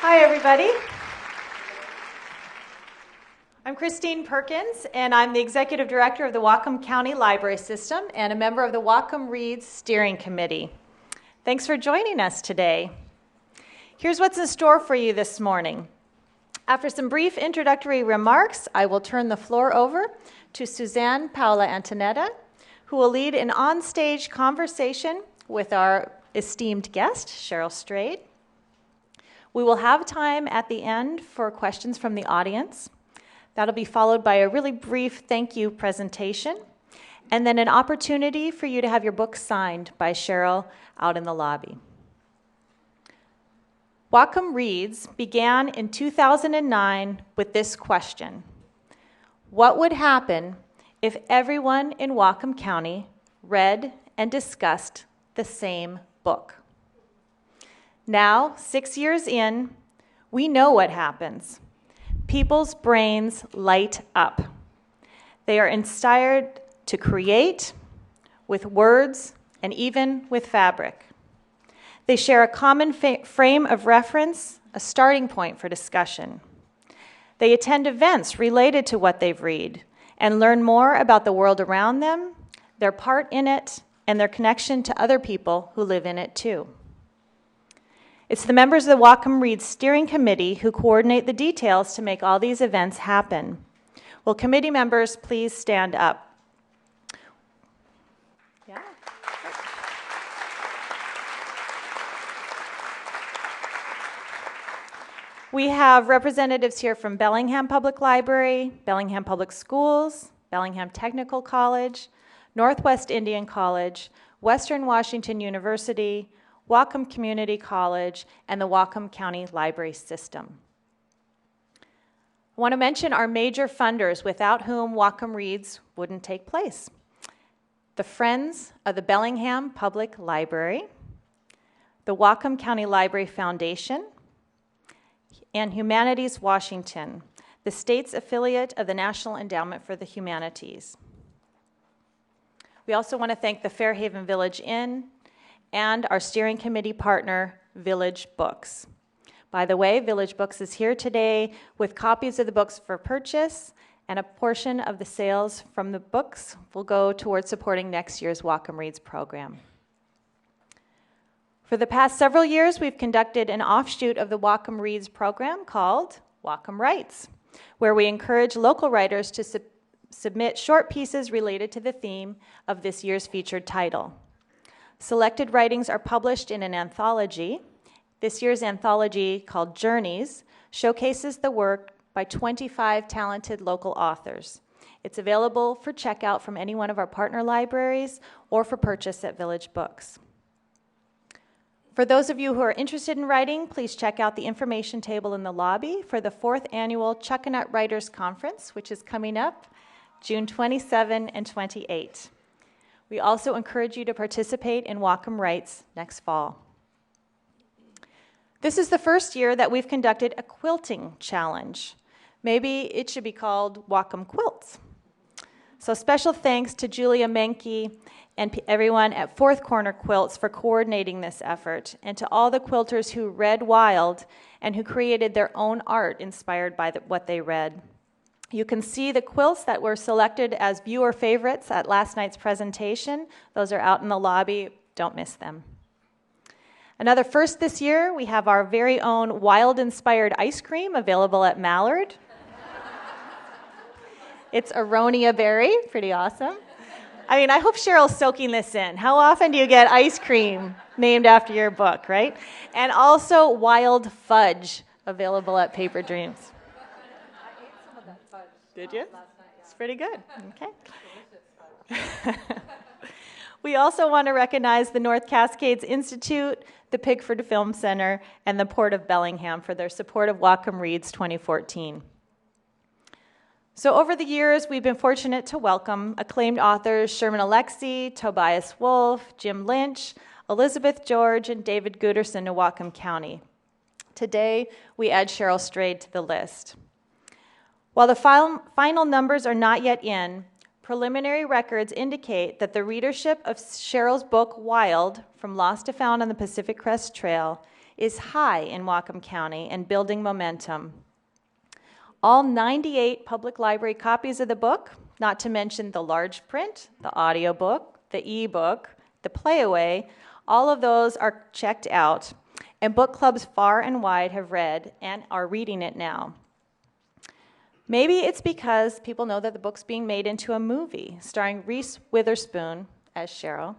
Hi, everybody. I'm Christine Perkins, and I'm the Executive Director of the Whatcom County Library System and a member of the Whatcom READS Steering Committee. Thanks for joining us today. Here's what's in store for you this morning. After some brief introductory remarks, I will turn the floor over to Susanne Antonetta, who will lead an onstage conversation with our esteemed guest, Cheryl Strayed. We will have time at the end for questions from the audience. That'll be followed by a really brief thank you presentation, and then an opportunity for you to have your book signed by Cheryl out in the lobby. Whatcom READS began in 2009 with this question: what would happen if everyone in Whatcom County read and discussed the same book? Now, 6 years in, we know what happens. People's brains light up. They are inspired to create with words and even with fabric. They share a common frame of reference, a starting point for discussion. They attend events related to what they've read and learn more about the world around them, their part in it, and their connection to other people who live in it too. It's the members of the Whatcom READS Steering Committee who coordinate the details to make all these events happen. Will committee members please stand up? Yeah. We have representatives here from Bellingham Public Library, Bellingham Public Schools, Bellingham Technical College, Northwest Indian College, Western Washington University, Whatcom Community College, and the Whatcom County Library System. I want to mention our major funders without whom Whatcom READS wouldn't take place. The Friends of the Bellingham Public Library, the Whatcom County Library Foundation, and Humanities Washington, the state's affiliate of the National Endowment for the Humanities. We also want to thank the Fairhaven Village Inn and our steering committee partner, Village Books. By the way, Village Books is here today with copies of the books for purchase, and a portion of the sales from the books will go towards supporting next year's Whatcom READS program. For the past several years, we've conducted an offshoot of the Whatcom READS program called Whatcom Writes, where we encourage local writers to submit short pieces related to the theme of this year's featured title. Selected writings are published in an anthology. This year's anthology, called Journeys, showcases the work by 25 talented local authors. It's available for checkout from any one of our partner libraries or for purchase at Village Books. For those of you who are interested in writing, please check out the information table in the lobby for the 4th annual Chuckanut Writers Conference, which is coming up June 27 and 28. We also encourage you to participate in Whatcom Writes next fall. This is the first year that we've conducted a quilting challenge. Maybe it should be called Whatcom Quilts. So special thanks to Julia Menke and everyone at Fourth Corner Quilts for coordinating this effort, and to all the quilters who read wild and who created their own art inspired by what they read. You can see the quilts that were selected as viewer favorites at last night's presentation. Those are out in the lobby. Don't miss them. Another first this year, we have our very own wild-inspired ice cream available at Mallard. It's Aronia Berry, pretty awesome. I mean, I hope Cheryl's soaking this in. How often do you get ice cream named after your book, right? And also wild fudge available at Paper Dreams. Did you? Last night, yeah. It's pretty good. Okay. We also want to recognize the North Cascades Institute, the Pigford Film Center, and the Port of Bellingham for their support of Whatcom READS 2014. So over the years, we've been fortunate to welcome acclaimed authors Sherman Alexie, Tobias Wolff, Jim Lynch, Elizabeth George, and David Gooderson to Whatcom County. Today, we add Cheryl Strayed to the list. While the final numbers are not yet in, preliminary records indicate that the readership of Cheryl's book, Wild, From Lost to Found on the Pacific Crest Trail, is high in Whatcom County and building momentum. All 98 public library copies of the book, not to mention the large print, the audiobook, the ebook, the playaway, all of those are checked out, and book clubs far and wide have read and are reading it now. Maybe it's because people know that the book's being made into a movie starring Reese Witherspoon as Cheryl.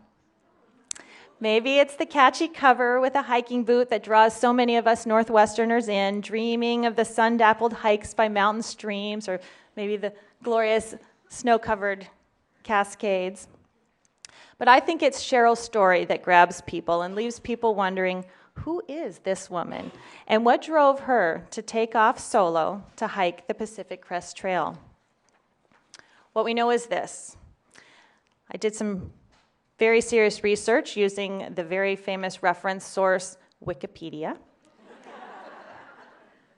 Maybe it's the catchy cover with a hiking boot that draws so many of us Northwesterners in, dreaming of the sun-dappled hikes by mountain streams, or maybe the glorious snow-covered Cascades. But I think it's Cheryl's story that grabs people and leaves people wondering, who is this woman? And what drove her to take off solo to hike the Pacific Crest Trail? What we know is this. I did some very serious research using the very famous reference source, Wikipedia.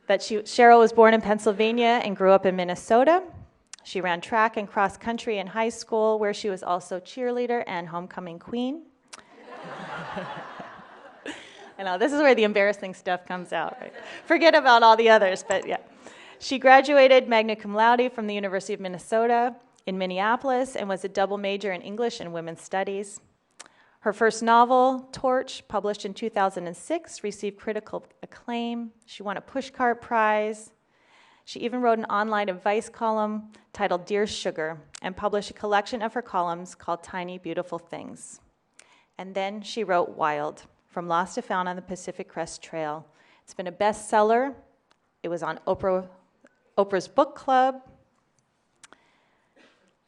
Cheryl was born in Pennsylvania and grew up in Minnesota. She ran track and cross country in high school, where she was also cheerleader and homecoming queen. I know, this is where the embarrassing stuff comes out, right? Forget about all the others, but yeah. She graduated magna cum laude from the University of Minnesota in Minneapolis and was a double major in English and women's studies. Her first novel, Torch, published in 2006, received critical acclaim. She won a Pushcart Prize. She even wrote an online advice column titled Dear Sugar and published a collection of her columns called Tiny Beautiful Things. And then she wrote Wild, From Lost to Found on the Pacific Crest Trail. It's been a bestseller. It was on Oprah's book club.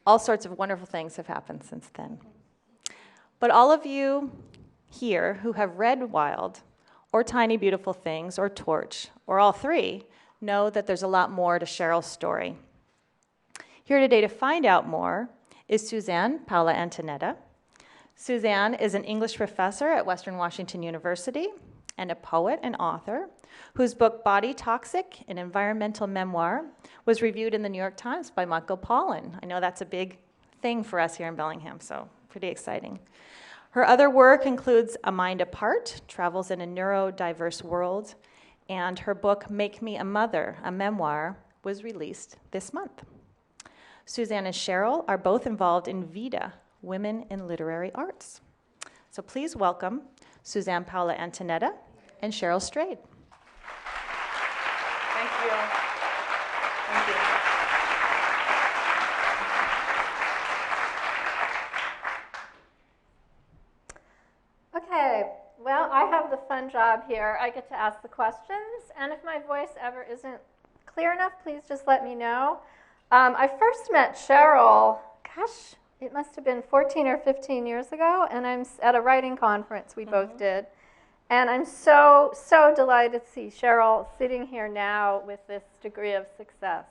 All sorts of wonderful things have happened since then. But all of you here who have read Wild, or Tiny Beautiful Things, or Torch, or all three, know that there's a lot more to Cheryl's story. Here today to find out more is Susanne Paula Antonetta. Susanne is an English professor at Western Washington University and a poet and author whose book Body Toxic, an environmental memoir, was reviewed in the New York Times by Michael Pollan. I know that's a big thing for us here in Bellingham, so pretty exciting. Her other work includes A Mind Apart, Travels in a Neurodiverse World, and her book Make Me a Mother, a memoir, was released this month. Susanne and Cheryl are both involved in VIDA, Women in Literary Arts. So please welcome Susanne Paula Antonetta and Cheryl Strayed. Thank you. Thank you. Okay, well, I have the fun job here. I get to ask the questions, and if my voice ever isn't clear enough, please just let me know. I first met Cheryl, gosh, it must have been 14 or 15 years ago, and I'm at a writing conference we both did. And I'm so, so delighted to see Cheryl sitting here now with this degree of success.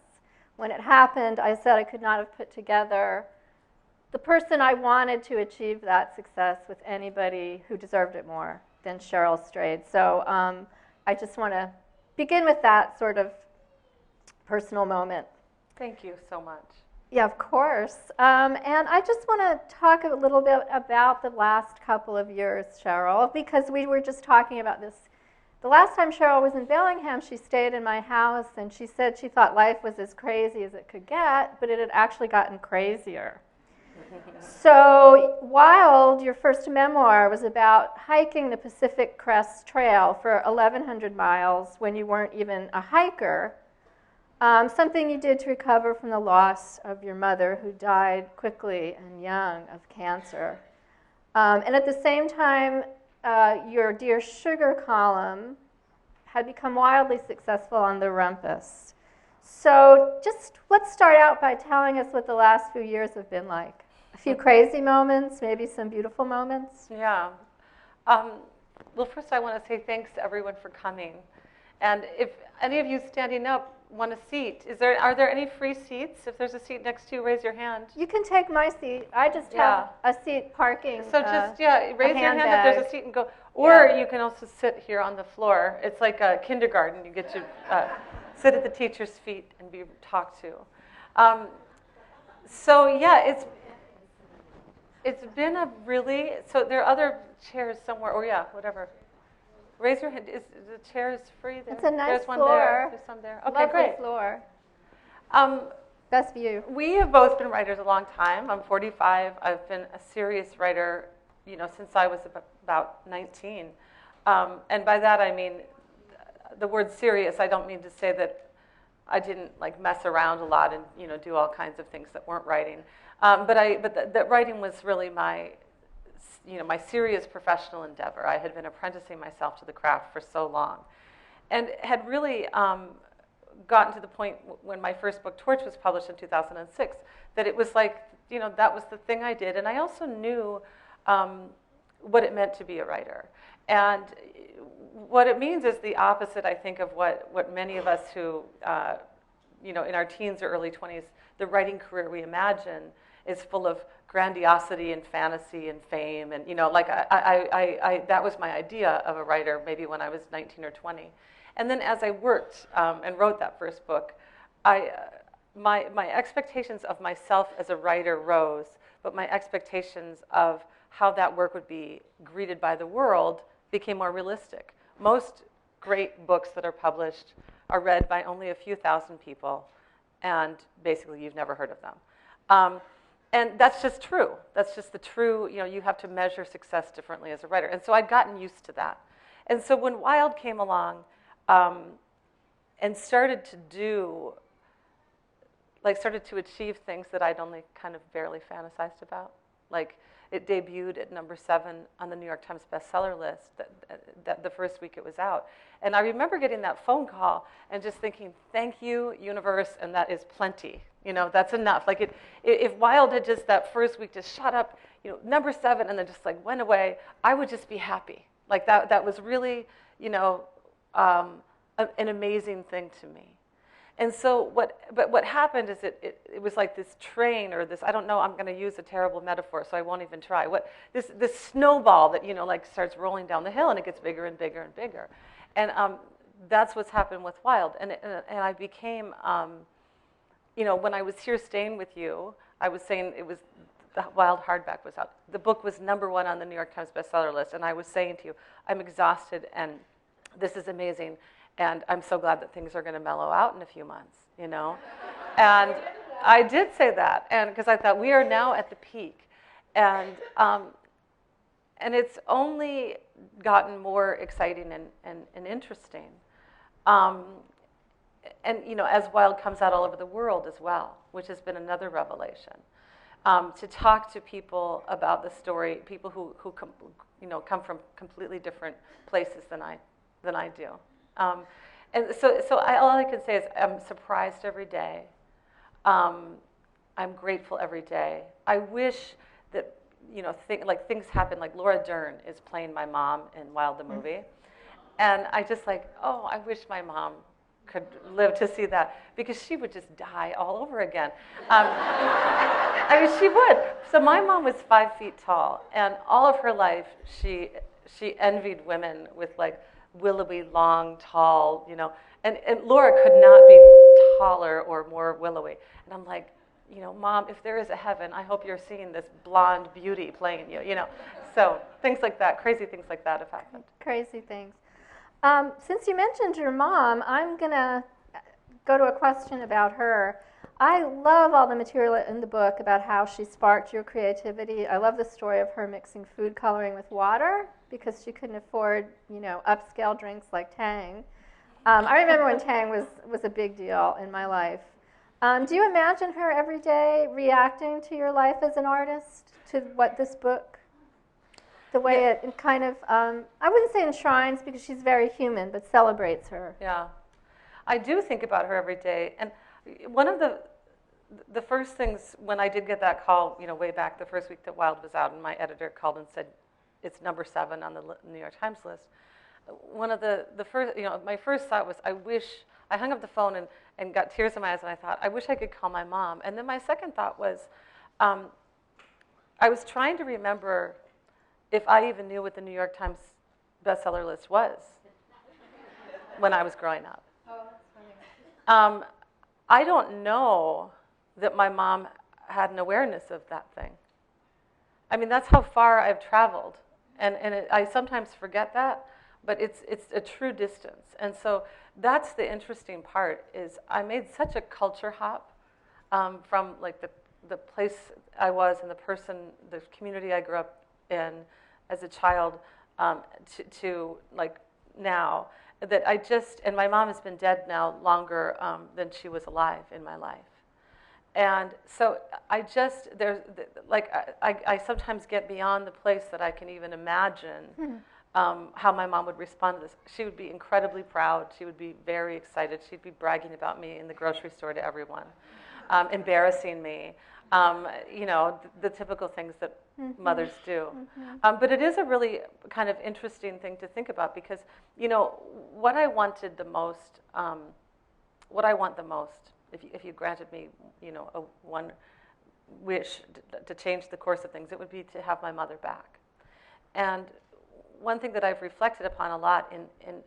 When it happened, I said I could not have put together the person I wanted to achieve that success with anybody who deserved it more than Cheryl Strayed. So I just want to begin with that sort of personal moment. Thank you so much. Yeah, of course. And I just want to talk a little bit about the last couple of years, Cheryl, because we were just talking about this. The last time Cheryl was in Bellingham, she stayed in my house, and she said she thought life was as crazy as it could get, but it had actually gotten crazier. So Wild, your first memoir, was about hiking the Pacific Crest Trail for 1,100 miles when you weren't even a hiker. Something you did to recover from the loss of your mother, who died quickly and young of cancer. And at the same time, your Dear Sugar column had become wildly successful on the Rumpus. So just let's start out by telling us what the last few years have been like. A few crazy moments, maybe some beautiful moments. Yeah. Well, first I want to say thanks to everyone for coming. And if any of you standing up want a seat, are there any free seats? If there's a seat next to you, raise your hand. You can take my seat. I just have a seat parking. So just, raise your hand if there's a seat and go. Or you can also sit here on the floor. It's like a kindergarten. You get to sit at the teacher's feet and be talked to. It's been a really, so there are other chairs somewhere. Oh yeah, whatever. Raise your hand. The chair is free there? It's a nice There's one floor. there. There's some there. Okay, Lovely great. floor. Um, Best view. we have both been writers a long time. I'm 45. I've been a serious writer, since I was about 19. And by that I mean the word serious. I don't mean to say that I didn't mess around a lot and do all kinds of things that weren't writing. But that writing was really my serious professional endeavor. I had been apprenticing myself to the craft for so long, and had really gotten to the point when my first book, Torch, was published in 2006, that it was that was the thing I did, and I also knew what it meant to be a writer. And what it means is the opposite, I think, of what many of us who, in our teens or early 20s, the writing career we imagine is full of grandiosity and fantasy and fame. And, that was my idea of a writer maybe when I was 19 or 20. And then as I worked and wrote that first book, my expectations of myself as a writer rose, but my expectations of how that work would be greeted by the world became more realistic. Most great books that are published are read by only a few thousand people, and basically you've never heard of them. And that's just true. That's just the true, you have to measure success differently as a writer. And so I'd gotten used to that. And so when Wild came along and started to achieve things that I'd only kind of barely fantasized about, it debuted at number 7 on the New York Times bestseller list that the first week it was out. And I remember getting that phone call and just thinking, thank you, universe, and that is plenty. That's enough. If Wild had just that first week just shot up, number 7 and then just went away, I would just be happy. That was really, an amazing thing to me. And so what happened is it was like this train or this, I don't know, I'm going to use a terrible metaphor, so I won't even try. This snowball that, starts rolling down the hill, and it gets bigger and bigger and bigger. And that's what's happened with Wild. And I became, when I was here staying with you, I was saying the Wild hardback was out. The book was number 1 on the New York Times bestseller list, and I was saying to you, I'm exhausted, and this is amazing. And I'm so glad that things are going to mellow out in a few months, And I did say that, and because I thought we are now at the peak, and it's only gotten more exciting and interesting, and as Wild comes out all over the world as well, which has been another revelation. To talk to people about the story, people who come from completely different places than I do. And so all I can say is I'm surprised every day. I'm grateful every day. I wish that, things happen, like Laura Dern is playing my mom in Wild the movie. And I just I wish my mom could live to see that, because she would just die all over again. She would. So my mom was 5 feet tall, and all of her life she envied women with willowy, long, tall, and Laura could not be taller or more willowy. And I'm like, Mom, if there is a heaven, I hope you're seeing this blonde beauty playing you, So things like that, crazy things like that have happened. Crazy things. Since you mentioned your mom, I'm going to go to a question about her. I love all the material in the book about how she sparked your creativity. I love the story of her mixing food coloring with water because she couldn't afford, upscale drinks like Tang. I remember when Tang was a big deal in my life. Do you imagine her every day reacting to your life as an artist, to what this book, the way it kind of, I wouldn't say enshrines because she's very human, but celebrates her? Yeah. I do think about her every day. And one of the first things when I did get that call, way back the first week that Wild was out, and my editor called and said, it's number 7 on the New York Times list. One of the first, my first thought was, I hung up the phone and got tears in my eyes, and I thought, I wish I could call my mom. And then my second thought was, I was trying to remember if I even knew what the New York Times bestseller list was when I was growing up. Oh, that's funny. I don't know that my mom had an awareness of that thing. I mean, that's how far I've traveled. And I sometimes forget that, but it's a true distance. And so that's the interesting part, is I made such a culture hop from like the place I was and the community I grew up in as a child to like now, that I just, and my mom has been dead now longer than she was alive in my life. And so I just, I sometimes get beyond the place that I can even imagine how my mom would respond to this. She would be incredibly proud. She would be very excited. She'd be bragging about me in the grocery store to everyone, embarrassing me, the typical things that mothers do. But it is a really kind of interesting thing to think about, because, what I want the most, if you granted me, one wish to change the course of things, it would be to have my mother back. And one thing that I've reflected upon a lot in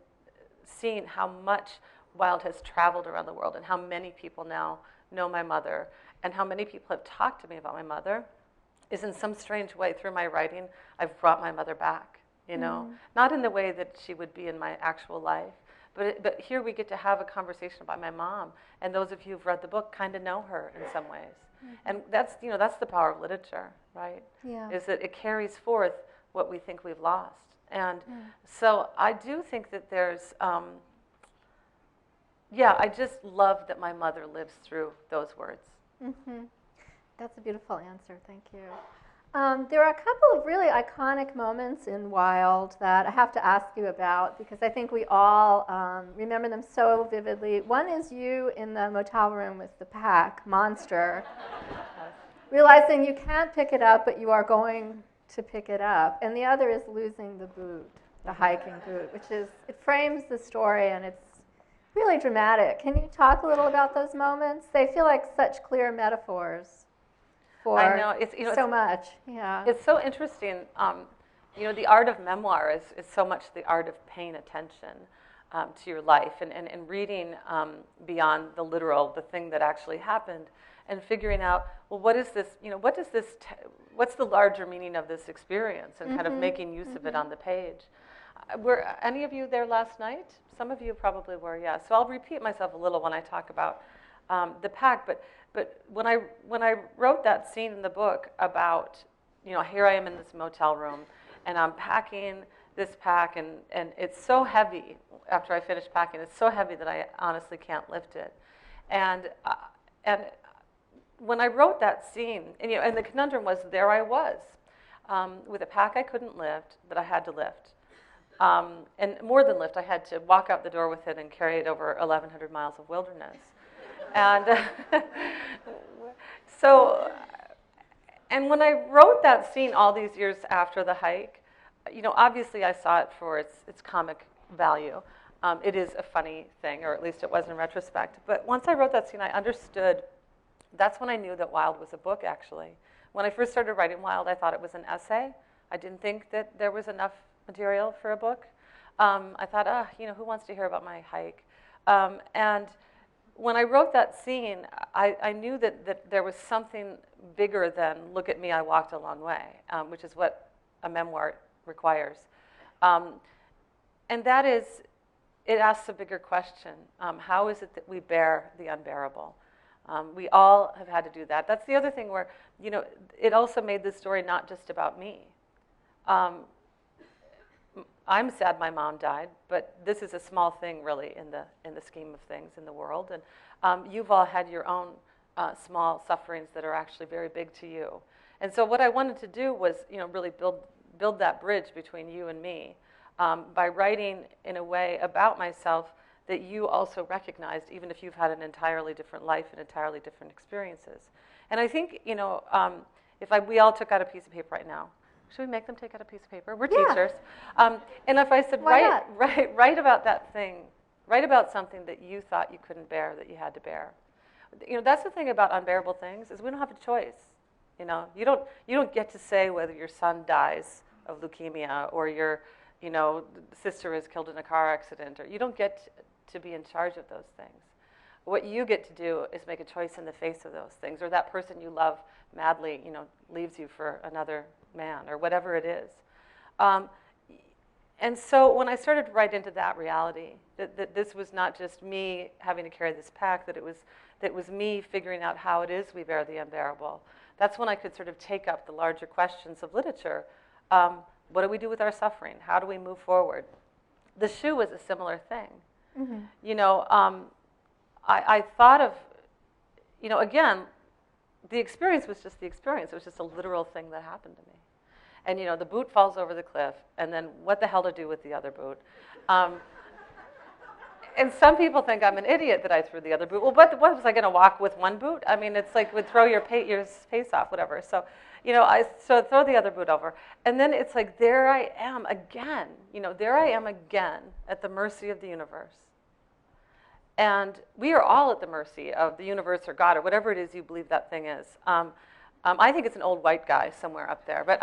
seeing how much Wild has traveled around the world and how many people now know my mother and how many people have talked to me about my mother is, in some strange way, through my writing, I've brought my mother back, Not in the way that she would be in my actual life, but here we get to have a conversation about my mom, and those of you who've read the book kind of know her in some ways. And that's the power of literature, right? Yeah. Is that it carries forth what we think we've lost. And so I do think that there's, I just love that my mother lives through those words. That's a beautiful answer, thank you. There are a couple of really iconic moments in Wild that I have to ask you about, because I think we all remember them so vividly. One is you in the motel room with the pack monster, realizing you can't pick it up, but you are going to pick it up. And the other is losing the boot, the hiking boot, it frames the story, and it's really dramatic. Can you talk a little about those moments? They feel like such clear metaphors for I know. It's so much. Yeah. It's so interesting. The art of memoir is so much the art of paying attention to your life and reading beyond the literal, the thing that actually happened, and figuring out, well, what is this? What's the larger meaning of this experience, and kind of making use of it on the page. Were any of you there last night? Some of you probably were, yeah. So I'll repeat myself a little when I talk about the pack, but when I wrote that scene in the book about, here I am in this motel room, and I'm packing this pack, and it's so heavy. After I finish packing, it's so heavy that I honestly can't lift it. And when I wrote that scene, and the conundrum was, there I was with a pack I couldn't lift, that I had to lift. And more than lift, I had to walk out the door with it and carry it over 1,100 miles of wilderness. And and when I wrote that scene all these years after the hike, obviously I saw it for its comic value. It is a funny thing, or at least it was in retrospect. But once I wrote that scene, I understood. That's when I knew that Wild was a book, actually. When I first started writing Wild, I thought it was an essay. I didn't think that there was enough material for a book. I thought, who wants to hear about my hike? And when I wrote that scene, I knew that there was something bigger than, look at me, I walked a long way, which is what a memoir requires. And that is, it asks a bigger question. How is it that we bear the unbearable? We all have had to do that. That's the other thing where, it also made this story not just about me. I'm sad my mom died, but this is a small thing, really, in the scheme of things in the world. And you've all had your own small sufferings that are actually very big to you. And so what I wanted to do was, really build that bridge between you and me by writing in a way about myself that you also recognized, even if you've had an entirely different life and entirely different experiences. And I think, if we all took out a piece of paper right now. Should we make them take out a piece of paper? We're teachers. And if I said, write about that thing, write about something that you thought you couldn't bear, that you had to bear. That's the thing about unbearable things, is we don't have a choice. You don't get to say whether your son dies of leukemia or your, sister is killed in a car accident, or you don't get to be in charge of those things. What you get to do is make a choice in the face of those things, or that person you love madly, leaves you for another man, or whatever it is. And so when I started to write into that reality, that this was not just me having to carry this pack, that it was me figuring out how it is we bear the unbearable, that's when I could sort of take up the larger questions of literature. What do we do with our suffering? How do we move forward? The shoe was a similar thing. Mm-hmm. You know, I thought of, you know, again, the experience was just the experience. It was just a literal thing that happened to me. And, you know, the boot falls over the cliff, and then what the hell to do with the other boot? And some people think I'm an idiot that I threw the other boot. Well, what was I going to walk with one boot? I mean, it's like would throw your pace off, whatever. So, you know, so throw the other boot over. And then it's like, there I am again. You know, there I am again at the mercy of the universe. And we are all at the mercy of the universe or God or whatever it is you believe that thing is. I think it's an old white guy somewhere up there. But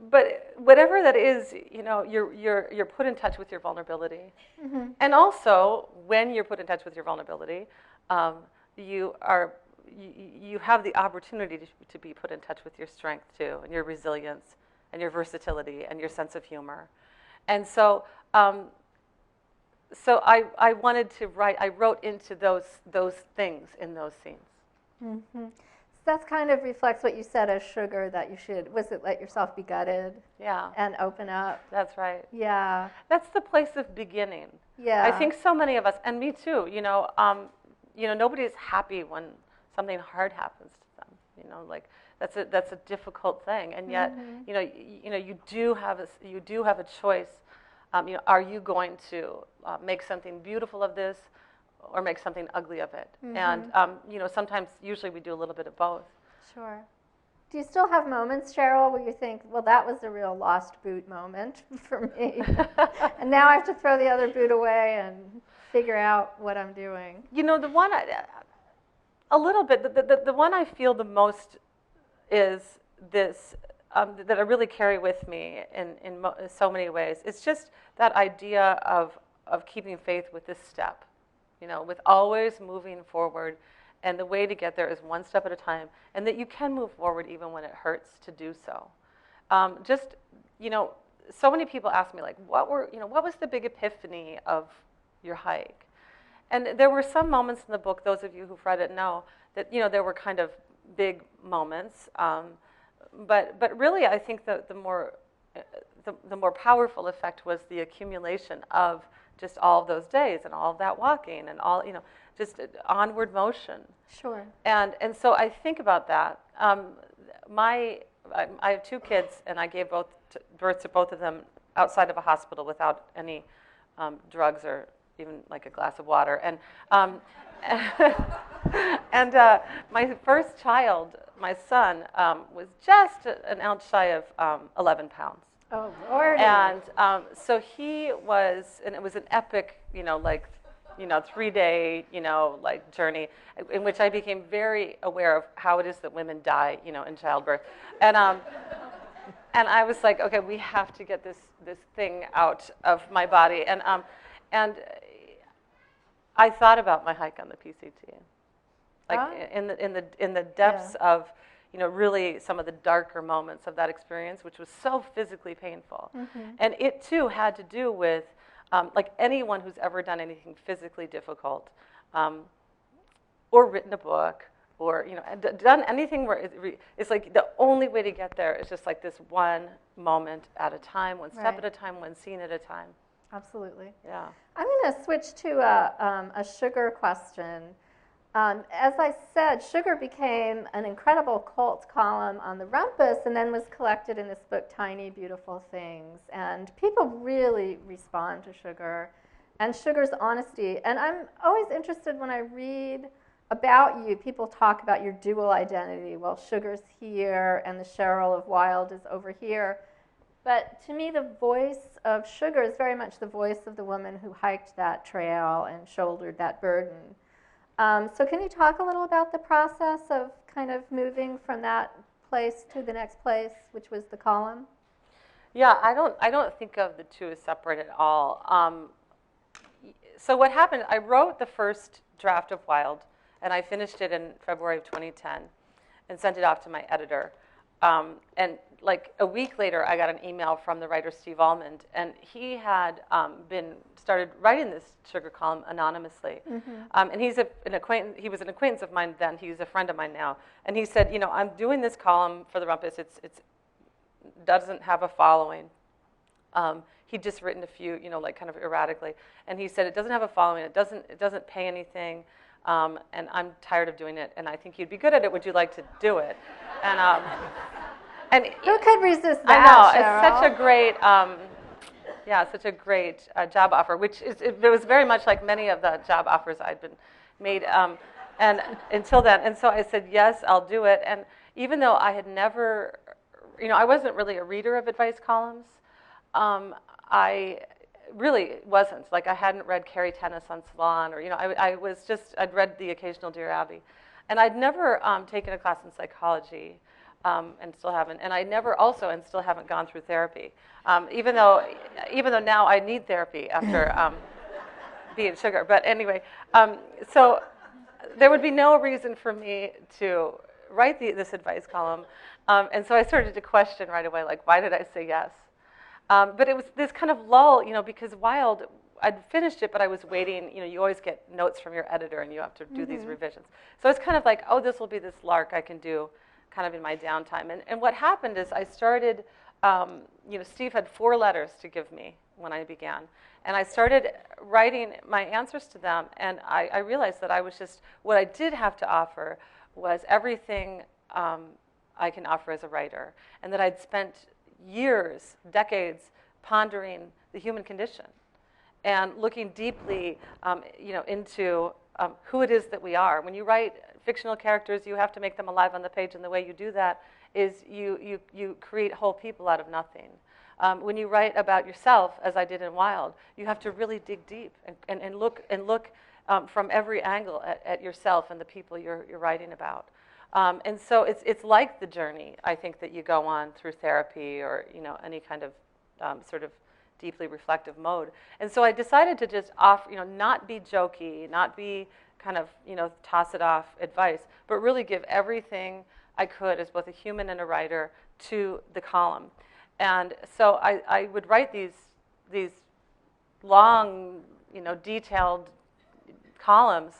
but whatever that is, you know, you're put in touch with your vulnerability. Mm-hmm. And also, when you're put in touch with your vulnerability, you have the opportunity to be put in touch with your strength too, and your resilience, and your versatility, and your sense of humor. And so, I wanted to write. I wrote into those things in those scenes. Mm-hmm. That kind of reflects what you said as Sugar, that you should, was it let yourself be gutted? Yeah. And open up? That's right. Yeah. That's the place of beginning. Yeah. I think so many of us, and me too, you know, nobody's happy when something hard happens to them. You know, like that's a difficult thing, and yet, mm-hmm. you do have a choice. You know, are you going to make something beautiful of this, or make something ugly of it? Mm-hmm. And, you know, usually we do a little bit of both. Sure. Do you still have moments, Cheryl, where you think, well, that was a real lost boot moment for me, and now I have to throw the other boot away and figure out what I'm doing? You know, a little bit, the one I feel the most is this, that I really carry with me in so many ways. It's just that idea of keeping faith with this step. You know, with always moving forward, and the way to get there is one step at a time, and that you can move forward even when it hurts to do so. Just, you know, so many people ask me, like, what was the big epiphany of your hike? And there were some moments in the book, those of you who've read it know, that, you know, there were kind of big moments. But really, I think that the more powerful effect was the accumulation of just all of those days and all of that walking and all, you know, just onward motion. Sure. And so I think about that. I have 2 kids, and I gave birth to both of them outside of a hospital without any drugs or even like a glass of water. And and my first child, my son, was just an ounce shy of 11 pounds. Oh, Lord. And so he was, and it was an epic, you know, like, you know, 3-day, you know, like journey in which I became very aware of how it is that women die, you know, in childbirth. And I was like, okay, we have to get this thing out of my body. And I thought about my hike on the PCT, like in the depths of, you know, really some of the darker moments of that experience, which was so physically painful. Mm-hmm. And it, too, had to do with, like anyone who's ever done anything physically difficult, or written a book, or, you know, done anything where it's like the only way to get there is just like this one moment at a time, one step at a time, one scene at a time. Absolutely. Yeah. I'm going to switch to a Sugar question. As I said, Sugar became an incredible cult column on the Rumpus and then was collected in this book, Tiny Beautiful Things. And people really respond to Sugar and Sugar's honesty. And I'm always interested when I read about you, people talk about your dual identity. Well, Sugar's here and the Cheryl of Wild is over here. But to me, the voice of Sugar is very much the voice of the woman who hiked that trail and shouldered that burden. So can you talk a little about the process of kind of moving from that place to the next place, which was the column? Yeah, I don't think of the two as separate at all. So what happened, I wrote the first draft of Wild, and I finished it in February of 2010 and sent it off to my editor. And like a week later, I got an email from the writer Steve Almond, and he had started writing this sugar column anonymously. And he's an acquaintance. He was an acquaintance of mine then. He's a friend of mine now. And he said, I'm doing this column for the Rumpus. It doesn't have a following. He'd just written a few, like kind of erratically. And he said, it doesn't have a following. It doesn't pay anything. And I'm tired of doing it. And I think you'd be good at it. Would you like to do it? And who could resist that? I know, Cheryl? it's such a great job offer, which it was very much like many of the job offers I'd been made, and until then. And so I said, yes, I'll do it. And even though I had never, I wasn't really a reader of advice columns, I really wasn't. Like I hadn't read Carrie Tennis on Salon, or I'd read the occasional Dear Abby, and I'd never taken a class in psychology. And still haven't, and I never also and still haven't gone through therapy, even though now I need therapy after being sugar. But anyway, so there would be no reason for me to write this advice column, and so I started to question right away, like, why did I say yes? But it was this kind of lull, because Wild, I'd finished it, but I was waiting. You always get notes from your editor, and you have to do these revisions. So it's kind of like, oh, this will be this lark I can do kind of in my downtime. And what happened is I started, Steve had 4 letters to give me when I began. And I started writing my answers to them, and I realized that I was what I did have to offer was everything I can offer as a writer, and that I'd spent years, decades, pondering the human condition and looking deeply, into who it is that we are. When you write fictional characters, you have to make them alive on the page, and the way you do that is you create whole people out of nothing. When you write about yourself, as I did in Wild, you have to really dig deep and look from every angle at yourself and the people you're writing about. And so it's like the journey, I think, that you go on through therapy or any kind of sort of deeply reflective mode. And so I decided to just not be jokey, not be kind of, toss it off advice, but really give everything I could as both a human and a writer to the column. And so I would write these long, detailed columns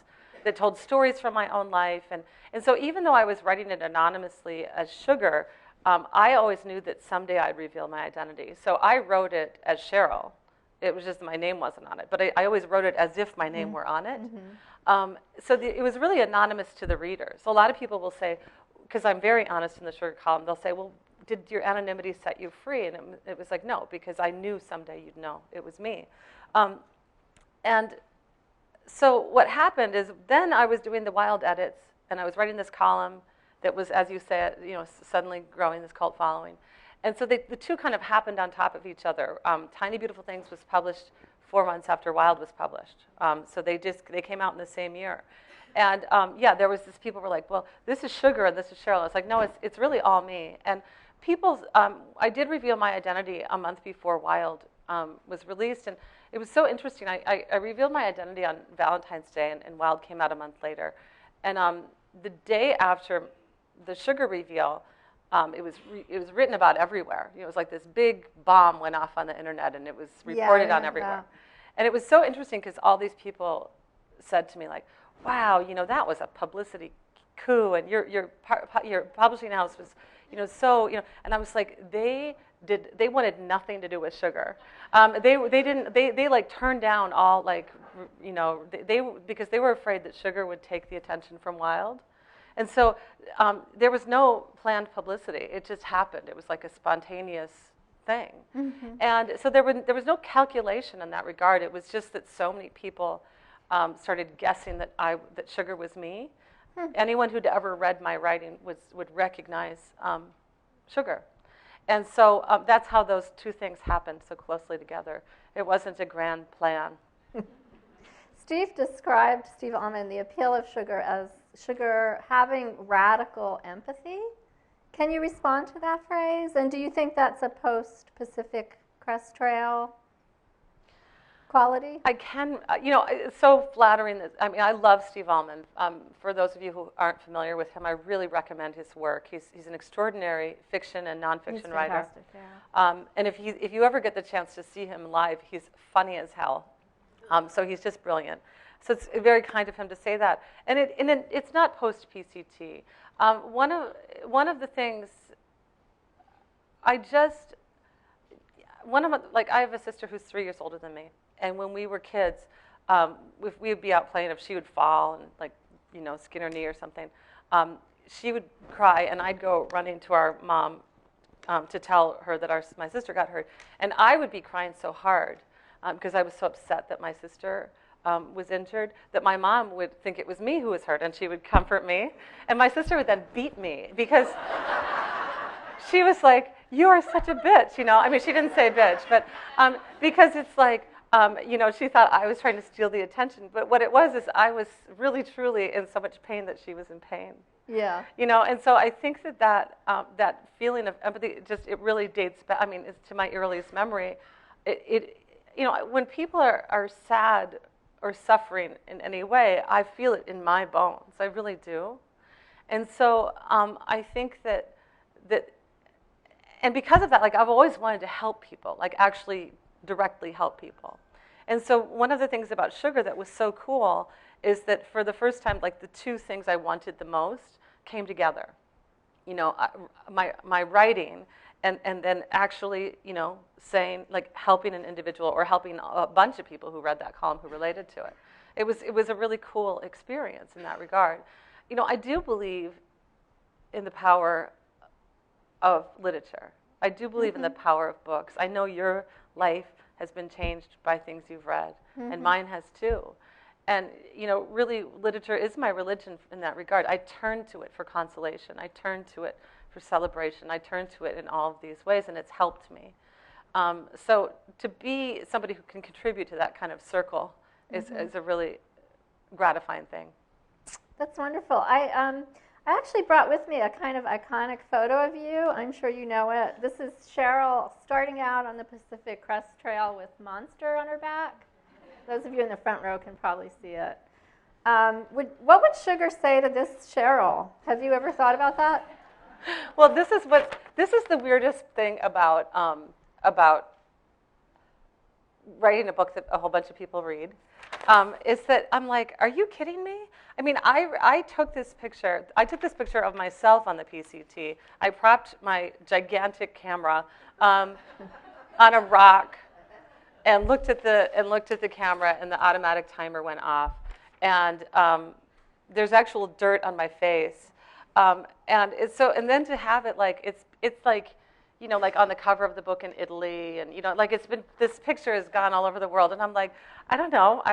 that told stories from my own life. And so even though I was writing it anonymously as Sugar, I always knew that someday I'd reveal my identity. So I wrote it as Cheryl. It was just my name wasn't on it, but I always wrote it as if my name were on it. It was really anonymous to the reader. So a lot of people will say, because I'm very honest in the Sugar column, they'll say, well, did your anonymity set you free? And it was like, no, because I knew someday you'd know it was me. And so what happened is then I was doing the Wild edits, and I was writing this column that was, as you said, suddenly growing this cult following. And so the two kind of happened on top of each other. Tiny Beautiful Things was published 4 months after Wild was published. So they came out in the same year. And there was this, people were like, well, this is Sugar and this is Cheryl. It's like, no, it's really all me. And I did reveal my identity a month before Wild was released. And it was so interesting. I revealed my identity on Valentine's Day, and Wild came out a month later. And the day after the Sugar reveal, it was written about everywhere. It was like this big bomb went off on the internet, and it was reported on everywhere. And it was so interesting because all these people said to me, like, wow, that was a publicity coup, and your publishing house was, so, and I was like, they wanted nothing to do with Sugar. They like turned down all, like, because they were afraid that Sugar would take the attention from Wild. And so there was no planned publicity. It just happened. It was like a spontaneous thing. And so there was no calculation in that regard. It was just that so many people started guessing that Sugar was me. Anyone who'd ever read my writing would recognize Sugar. And so that's how those two things happened so closely together. It wasn't a grand plan. Steve Almond, the appeal of Sugar as Sugar having radical empathy. Can you respond to that phrase? And do you think that's a post-Pacific Crest Trail quality? I can, it's so flattering that, I mean, I love Steve Almond. For those of you who aren't familiar with him, I really recommend his work. He's an extraordinary fiction and nonfiction writer. Fantastic, yeah. And if you ever get the chance to see him live, he's funny as hell. So he's just brilliant. So it's very kind of him to say that. And it's not post-PCT. One of the things, I have a sister who's 3 years older than me. And when we were kids, if we would be out playing, if she would fall and skin her knee or something, she would cry, and I'd go running to our mom to tell her that my sister got hurt. And I would be crying so hard because I was so upset that my sister was injured, that my mom would think it was me who was hurt, and she would comfort me. And my sister would then beat me because she was like, "You are such a bitch," I mean, she didn't say bitch, but because it's like, she thought I was trying to steal the attention. But what it was is I was really, truly in so much pain that she was in pain. Yeah. And so I think that feeling of empathy, it really dates back. I mean, it's to my earliest memory. When people are sad or suffering in any way, I feel it in my bones. I really do. And so I think that, and because of that, I've always wanted to help people, actually directly help people. And so one of the things about sugar that was so cool is that for the first time, the two things I wanted the most came together. My writing and then actually, saying, helping an individual or helping a bunch of people who read that column who related to it. It was a really cool experience in that regard. I do believe in the power of literature. I do believe in the power of books. I know your life has been changed by things you've read, and mine has too. And, really, literature is my religion in that regard. I turn to it for consolation. I turn to it for celebration. I turn to it in all of these ways, and it's helped me. So to be somebody who can contribute to that kind of circle is a really gratifying thing. That's wonderful. I actually brought with me a kind of iconic photo of you. I'm sure you know it. This is Cheryl starting out on the Pacific Crest Trail with Monster on her back. Those of you in the front row can probably see it. What would Sugar say to this Cheryl? Have you ever thought about that? Well, this is the weirdest thing about writing a book that a whole bunch of people read, is that I'm like, are you kidding me? I mean, I took this picture of myself on the PCT. I propped my gigantic camera on a rock and looked at the camera, and the automatic timer went off, and there's actual dirt on my face, and then to have it it's like on the cover of the book in Italy, and this picture has gone all over the world, and I'm like, I don't know,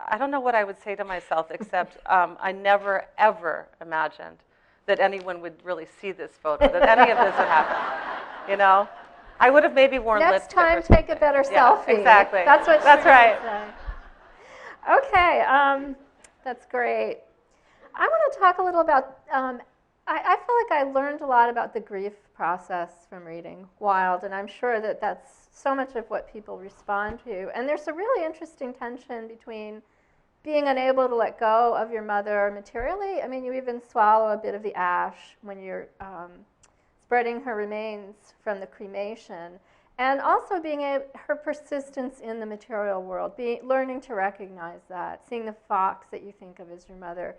I don't know what I would say to myself, except I never ever imagined that anyone would really see this photo, that any of this would happen. I would have maybe worn lipstick. Next time, take a better selfie. Exactly. That's what. That's right. Okay, that's great. I want to talk a little about. I feel like I learned a lot about the grief process from reading Wild, and I'm sure that that's so much of what people respond to. And there's a really interesting tension between being unable to let go of your mother materially. I mean, you even swallow a bit of the ash when you're spreading her remains from the cremation, and also her persistence in the material world, learning to recognize that, seeing the fox that you think of as your mother.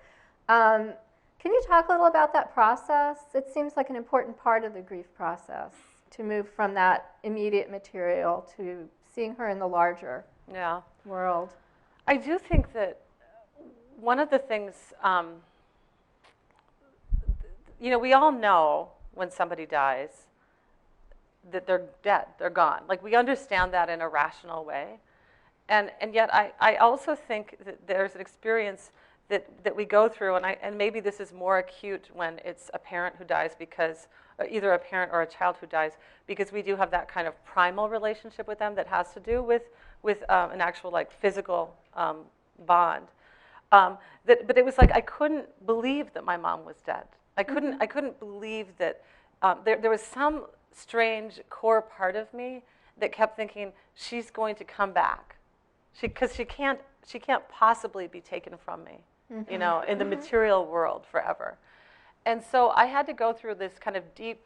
Can you talk a little about that process? It seems like an important part of the grief process, to move from that immediate material to seeing her in the larger world. I do think that one of the things, we all know when somebody dies that they're dead, they're gone. We understand that in a rational way. And yet I also think that there's an experience that we go through, and maybe this is more acute when it's a parent who dies, because either a parent or a child who dies, because we do have that kind of primal relationship with them that has to do with an actual physical bond. But it was I couldn't believe that my mom was dead. I couldn't believe that there was some strange core part of me that kept thinking, she's going to come back. Because she can't possibly be taken from me, you know, in the material world forever. And so I had to go through this kind of deep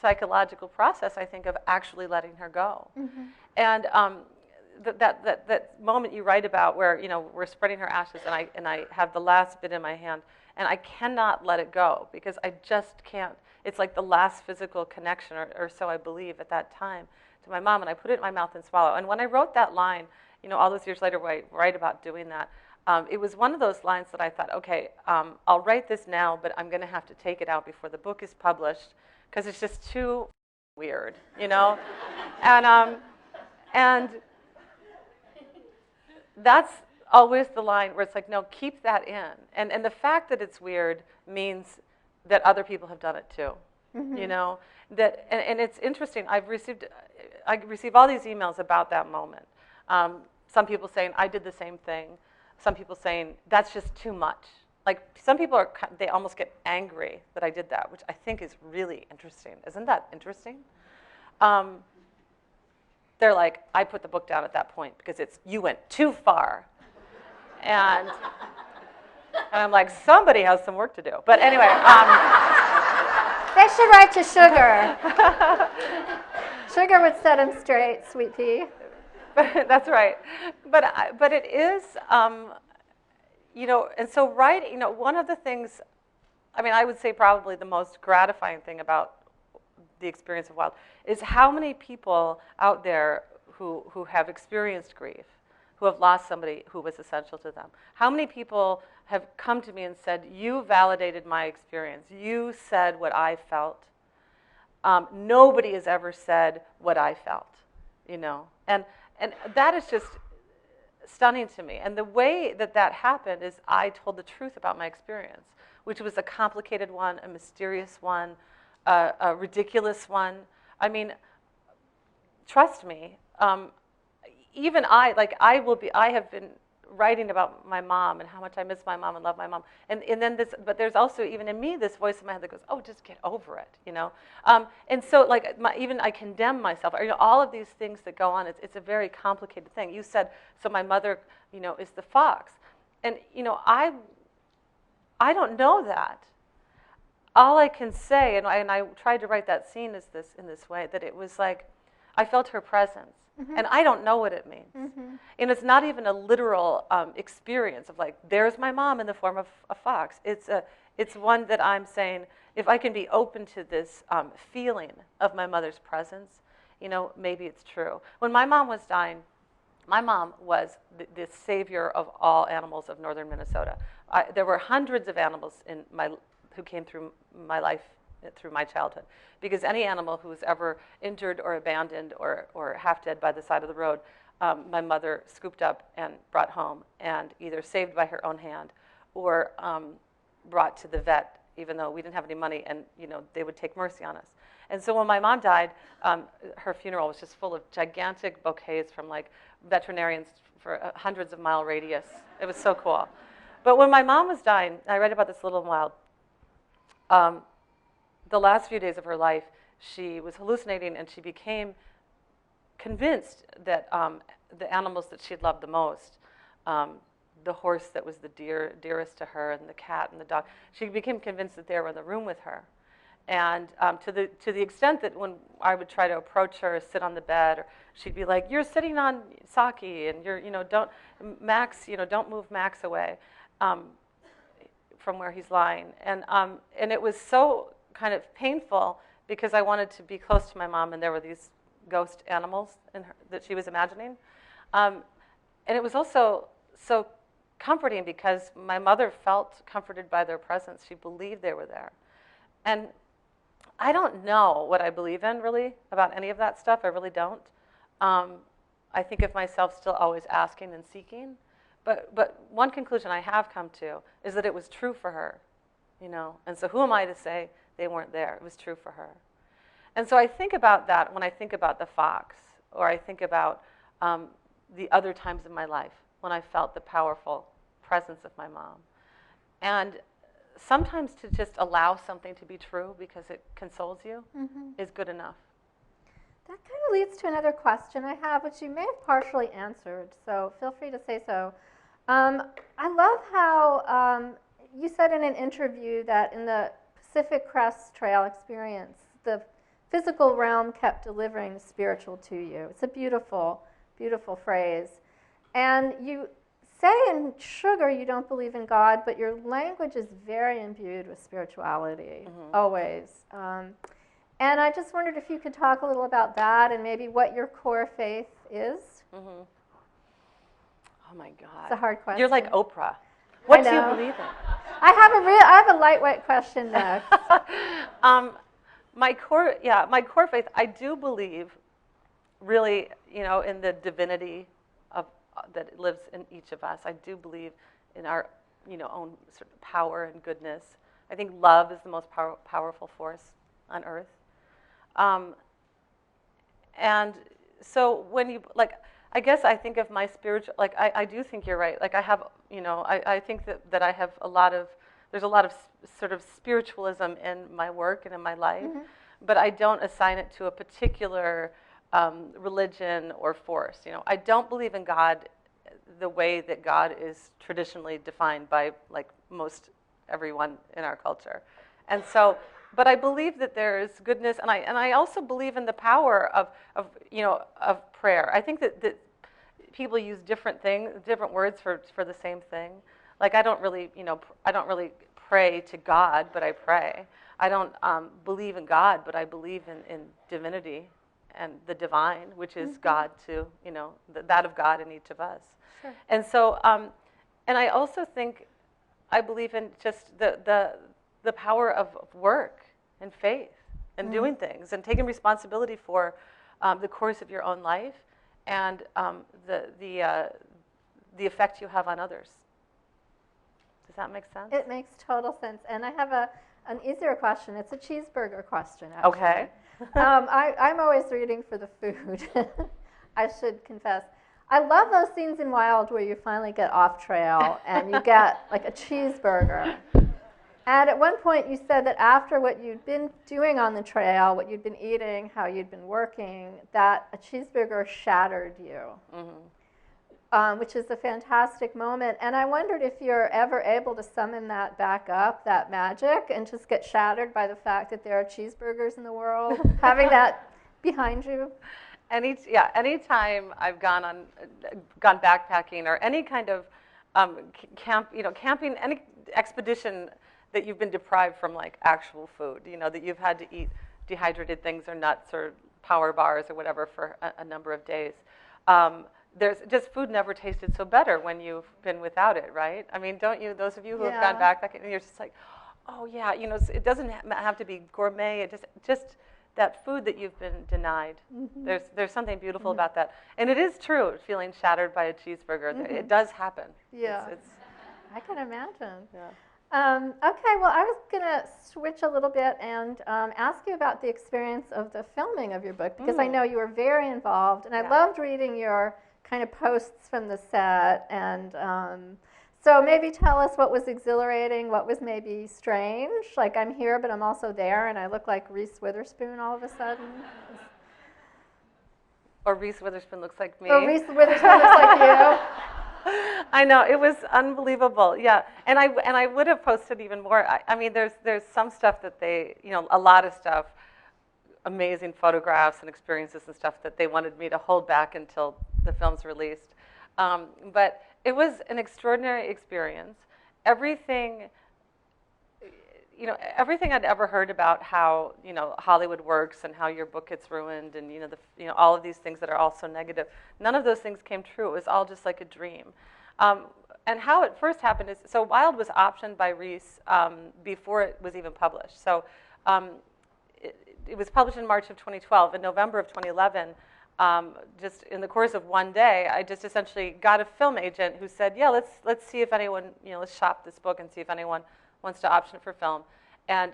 psychological process, I think, of actually letting her go. And that moment you write about where, you know, we're spreading her ashes and I have the last bit in my hand and I cannot let it go because I just can't. It's like the last physical connection, or so I believe at that time, to my mom, and I put it in my mouth and swallow. And when I wrote that line, you know, all those years later, where I write about doing that, it was one of those lines that I thought, okay, I'll write this now, but I'm going to have to take it out before the book is published because it's just too weird, you know? And that's always the line where it's like, no, keep that in. And the fact that it's weird means that other people have done it too, you know? And it's interesting, I receive all these emails about that moment. Some people saying, I did the same thing. Some people saying, that's just too much. Like, some people they almost get angry that I did that, which I think is really interesting. Isn't that interesting? They're like, I put the book down at that point because you went too far. And I'm like, somebody has some work to do. But anyway. They should write to Sugar. Sugar would set him straight, sweet pea. That's right. But it is, you know, and so writing, you know, one of the things, I mean, I would say probably the most gratifying thing about the experience of Wild is how many people out there who have experienced grief, who have lost somebody who was essential to them. How many people have come to me and said, you validated my experience. You said what I felt. Nobody has ever said what I felt, you know. And that is just stunning to me. And the way that happened is I told the truth about my experience, which was a complicated one, a mysterious one, a ridiculous one. I mean, trust me, even I have been writing about my mom and how much I miss my mom and love my mom. And then but there's also even in me this voice in my head that goes, oh, just get over it, you know. And so like even I condemn myself, or, you know, all of these things that go on. It's a very complicated thing. You said, so my mother, you know, is the fox, and you know I don't know that. All I can say, and I tried to write that scene in this way, that it was like I felt her presence. And I don't know what it means. And it's not even a literal experience of like, there's my mom in the form of a fox. It's one that I'm saying, if I can be open to this feeling of my mother's presence, you know, maybe it's true. When my mom was dying, my mom was the savior of all animals of northern Minnesota. There were hundreds of animals who came through my life, through my childhood, because any animal who was ever injured or abandoned or half dead by the side of the road, my mother scooped up and brought home and either saved by her own hand or brought to the vet, even though we didn't have any money, and you know they would take mercy on us. And so when my mom died, her funeral was just full of gigantic bouquets from like veterinarians for hundreds of mile radius. It was so cool. But when my mom was dying, I read about this a little while. The last few days of her life, she was hallucinating, and she became convinced that the animals that she had loved the most, the horse that was the dearest to her, and the cat and the dog, she became convinced that they were in the room with her. And to the extent that when I would try to approach her, sit on the bed, or she'd be like, "You're sitting on Saki, and you're, you know, don't move Max away from where he's lying." And it was so kind of painful because I wanted to be close to my mom, and there were these ghost animals that she was imagining. And it was also so comforting because my mother felt comforted by their presence. She believed they were there. And I don't know what I believe in, really, about any of that stuff. I really don't. I think of myself still always asking and seeking. But one conclusion I have come to is that it was true for her, you know. And so who am I to say they weren't there? It was true for her. And so I think about that when I think about the fox, or I think about the other times in my life when I felt the powerful presence of my mom. And sometimes to just allow something to be true because it consoles you is good enough. kind of leads to another question I have, which you may have partially answered, so feel free to say so. I love how you said in an interview that in the Pacific Crest Trail experience, the physical realm kept delivering the spiritual to you. It's a beautiful, beautiful phrase. And you say in Sugar you don't believe in God, but your language is very imbued with spirituality, always. And I just wondered if you could talk a little about that and maybe what your core faith is. Oh my God. It's a hard question. You're like Oprah. What do you know. believe in? I have a lightweight question next. My core faith, I do believe really, in the divinity of that lives in each of us. I do believe in our, own sort of power and goodness. I think love is the most powerful force on earth. And so when you, I guess I think of my spiritual, I do think you're right. I have, I think that I have there's a lot of sort of spiritualism in my work and in my life, but I don't assign it to a particular religion or force. I don't believe in God the way that God is traditionally defined by most everyone in our culture. And so, but I believe that there is goodness, and I also believe in the power of prayer. I think that people use different words for the same thing. I don't really pray to God, but I pray. I don't believe in God, but I believe in divinity and the divine, which is God too. That of God in each of us. Sure. And so, and I also think I believe in just the power of work and faith and doing things and taking responsibility for the course of your own life and the effect you have on others. Does that make sense? It makes total sense. And I have an easier question. It's a cheeseburger question, actually. Okay. I'm always reading for the food, I should confess. I love those scenes in Wild where you finally get off trail and you get a cheeseburger. And at one point you said that after what you'd been doing on the trail, what you'd been eating, how you'd been working, that a cheeseburger shattered you, which is a fantastic moment. And I wondered if you're ever able to summon that back up, that magic, and just get shattered by the fact that there are cheeseburgers in the world, having that behind you. Anytime I've gone backpacking or any kind of camping, any expedition that you've been deprived from actual food, that you've had to eat dehydrated things or nuts or power bars or whatever for a number of days. There's just food never tasted so better when you've been without it, right? I mean, don't you? Those of you who have gone backpacking, and you're just oh yeah, it doesn't have to be gourmet. It just that food that you've been denied. There's something beautiful about that, and it is true. Feeling shattered by a cheeseburger, it does happen. Yeah, it's I can imagine. Yeah. Okay, well, I was going to switch a little bit and ask you about the experience of the filming of your book, because I know you were very involved, and I loved reading your kind of posts from the set. And so maybe tell us what was exhilarating, what was maybe strange. I'm here, but I'm also there, and I look like Reese Witherspoon all of a sudden. Or Reese Witherspoon looks like me. Or Reese Witherspoon looks like you. I know, it was unbelievable. Yeah, and I would have posted even more. I mean, there's some stuff that they, a lot of stuff, amazing photographs and experiences and stuff that they wanted me to hold back until the film's released. But it was an extraordinary experience. Everything I'd ever heard about how Hollywood works and how your book gets ruined and all of these things that are all so negative, none of those things came true. It was all just like a dream. And how it first happened is, so Wild was optioned by Reese before it was even published. So it was published in March of 2012. In November of 2011, just in the course of one day, I just essentially got a film agent who said, yeah, let's see if anyone, let's shop this book and see if anyone wants to option it for film. And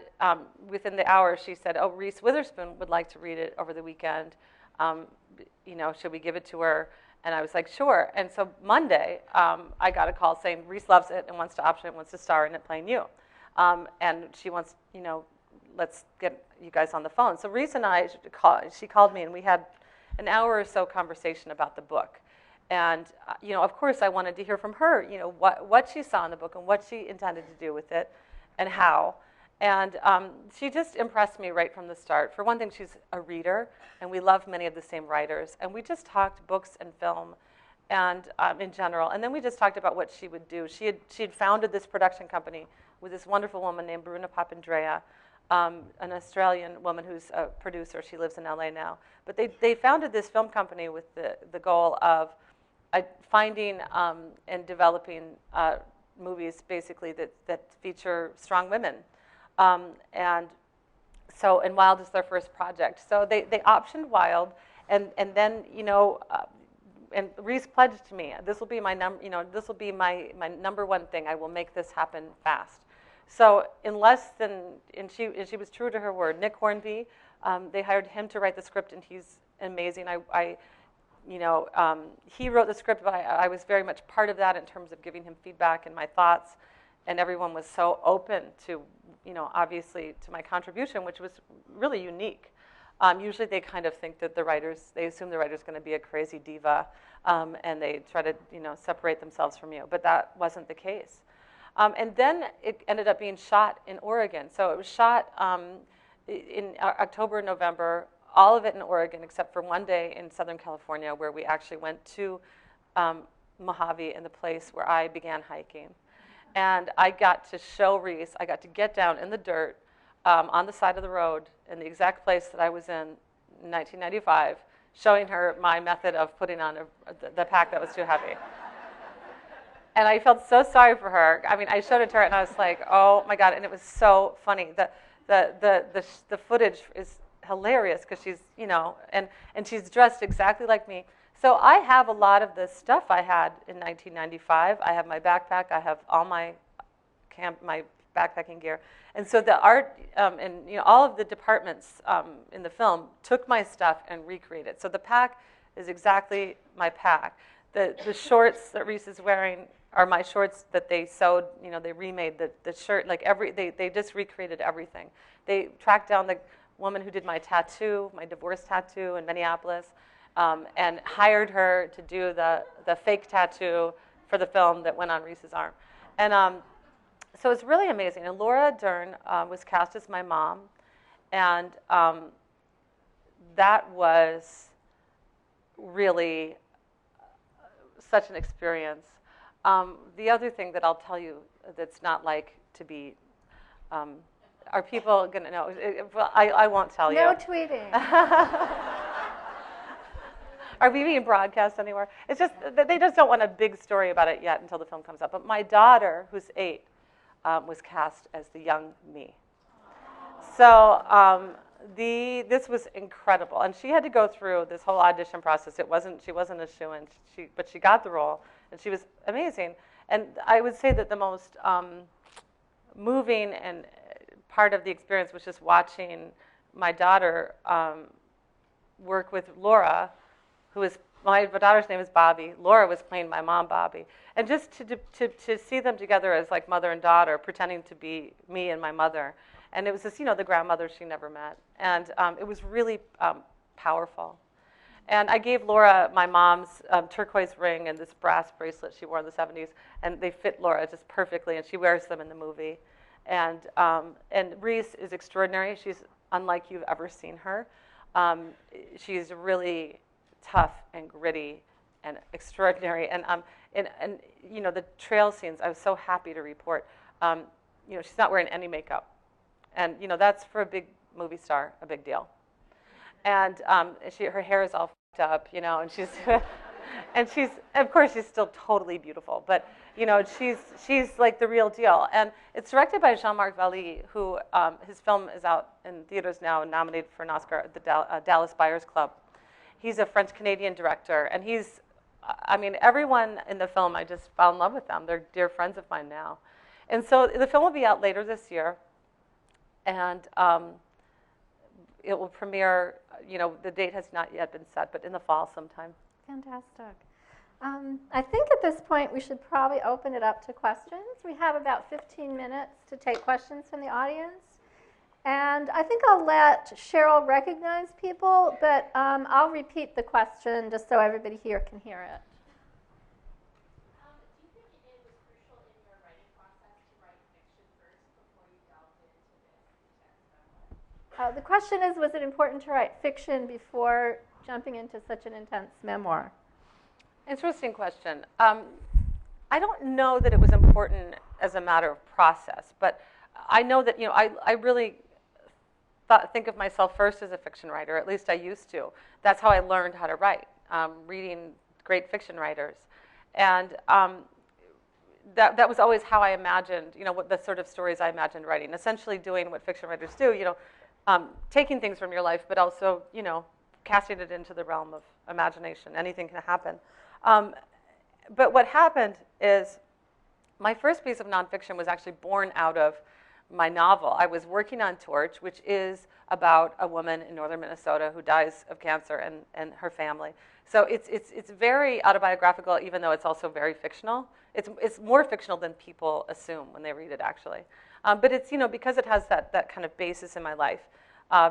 within the hour, she said, oh, Reese Witherspoon would like to read it over the weekend. Should we give it to her? And I was like, sure. And so Monday, I got a call saying Reese loves it and wants to option it, wants to star in it playing you. And she wants, let's get you guys on the phone. So Reese and I, she called me, and we had an hour or so conversation about the book. And, of course, I wanted to hear from her, what she saw in the book and what she intended to do with it and how. And she just impressed me right from the start. For one thing, she's a reader, and we love many of the same writers. And we just talked books and film and in general. And then we just talked about what she would do. She had founded this production company with this wonderful woman named Bruna Papandrea, an Australian woman who's a producer. She lives in LA now. But they founded this film company with the goal of finding and developing movies, basically, that feature strong women. And Wild is their first project. So they optioned Wild, and then, and Reese pledged to me, this will be my this will be my number one thing. I will make this happen fast. So in less than, and she was true to her word. Nick Hornby, they hired him to write the script, and he's amazing. He wrote the script, but I was very much part of that in terms of giving him feedback and my thoughts, and everyone was so open to, obviously to my contribution, which was really unique. Usually they kind of think that they assume the writer's going to be a crazy diva, and they try to, separate themselves from you, but that wasn't the case. And then it ended up being shot in Oregon. So it was shot in October, November, all of it in Oregon, except for one day in Southern California, where we actually went to Mojave, in the place where I began hiking. And I got to show Reese, I got to get down in the dirt on the side of the road in the exact place that I was in 1995, showing her my method of putting on the pack that was too heavy. And I felt so sorry for her. I mean, I showed it to her, and I was like, oh my God, and it was so funny. The footage is hilarious, because she's, and she's dressed exactly like me. So I have a lot of the stuff I had in 1995. I have my backpack. I have all my backpacking gear. And so the art and all of the departments in the film took my stuff and recreated. So the pack is exactly my pack. The shorts that Reese is wearing are my shorts that they sewed. They remade the shirt. They just recreated everything. They tracked down the woman who did my tattoo, my divorce tattoo in Minneapolis, and hired her to do the fake tattoo for the film that went on Reese's arm. And so it's really amazing. And Laura Dern was cast as my mom, and that was really such an experience. The other thing that I'll tell you that's not like to be, are people going to know? Well, I won't tell you. No tweeting. Are we being broadcast anywhere? It's just, they just don't want a big story about it yet until the film comes up. But my daughter, who's 8, was cast as the young me. So this was incredible. And she had to go through this whole audition process. She wasn't a shoo-in, but she got the role, and she was amazing. And I would say that the most moving and part of the experience was just watching my daughter work with Laura, who is, my daughter's name is Bobby. Laura was playing my mom, Bobby. And just to see them together as like mother and daughter, pretending to be me and my mother. And it was this, the grandmother she never met. And it was really powerful. And I gave Laura my mom's turquoise ring and this brass bracelet she wore in the 70s. And they fit Laura just perfectly, and she wears them in the movie. And Reese is extraordinary. She's unlike you've ever seen her. She's really tough and gritty and extraordinary. And the trail scenes, I was so happy to report. She's not wearing any makeup. And, that's for a big movie star, a big deal. And her hair is all fucked up, and she's, and she's, of course, she's still totally beautiful. But, she's like the real deal. And it's directed by Jean-Marc Vallée, who, his film is out in theaters now, nominated for an Oscar at the Dallas Buyers Club. He's a French-Canadian director, and everyone in the film, I just fell in love with them. They're dear friends of mine now. And so the film will be out later this year, and it will premiere, the date has not yet been set, but in the fall sometime. Fantastic. I think at this point we should probably open it up to questions. We have about 15 minutes to take questions from the audience. And I think I'll let Cheryl recognize people, but I'll repeat the question just so everybody here can hear it. Do you think it was crucial in your writing process to write fiction first before you delved into this intense memoir? The question is, was it important to write fiction before jumping into such an intense memoir? Interesting question. I don't know that it was important as a matter of process, but I know that, I really think of myself first as a fiction writer. At least I used to. That's how I learned how to write, reading great fiction writers. And that was always how I imagined, what the sort of stories I imagined writing. Essentially doing what fiction writers do, taking things from your life, but also, casting it into the realm of imagination. Anything can happen. But what happened is my first piece of nonfiction was actually born out of my novel. I was working on Torch, which is about a woman in northern Minnesota who dies of cancer and her family. So it's very autobiographical, even though it's also very fictional. It's more fictional than people assume when they read it, actually. But it's, because it has that kind of basis in my life,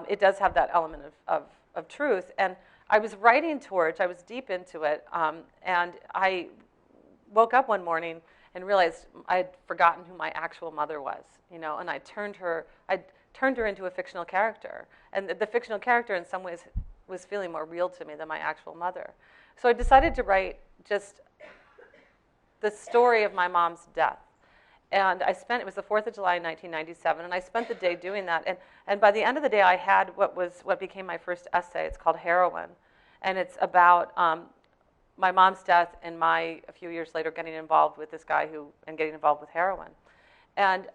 it does have that element of truth. And I was writing Torch, I was deep into it, and I woke up one morning and realized I had forgotten who my actual mother was, and I turned her into a fictional character. And the fictional character in some ways was feeling more real to me than my actual mother. So I decided to write just the story of my mom's death. And it was the 4th of July, 1997, and I spent the day doing that. And by the end of the day, I had what became my first essay. It's called Heroine. And it's about my mom's death and a few years later, getting involved with this guy and getting involved with heroin. And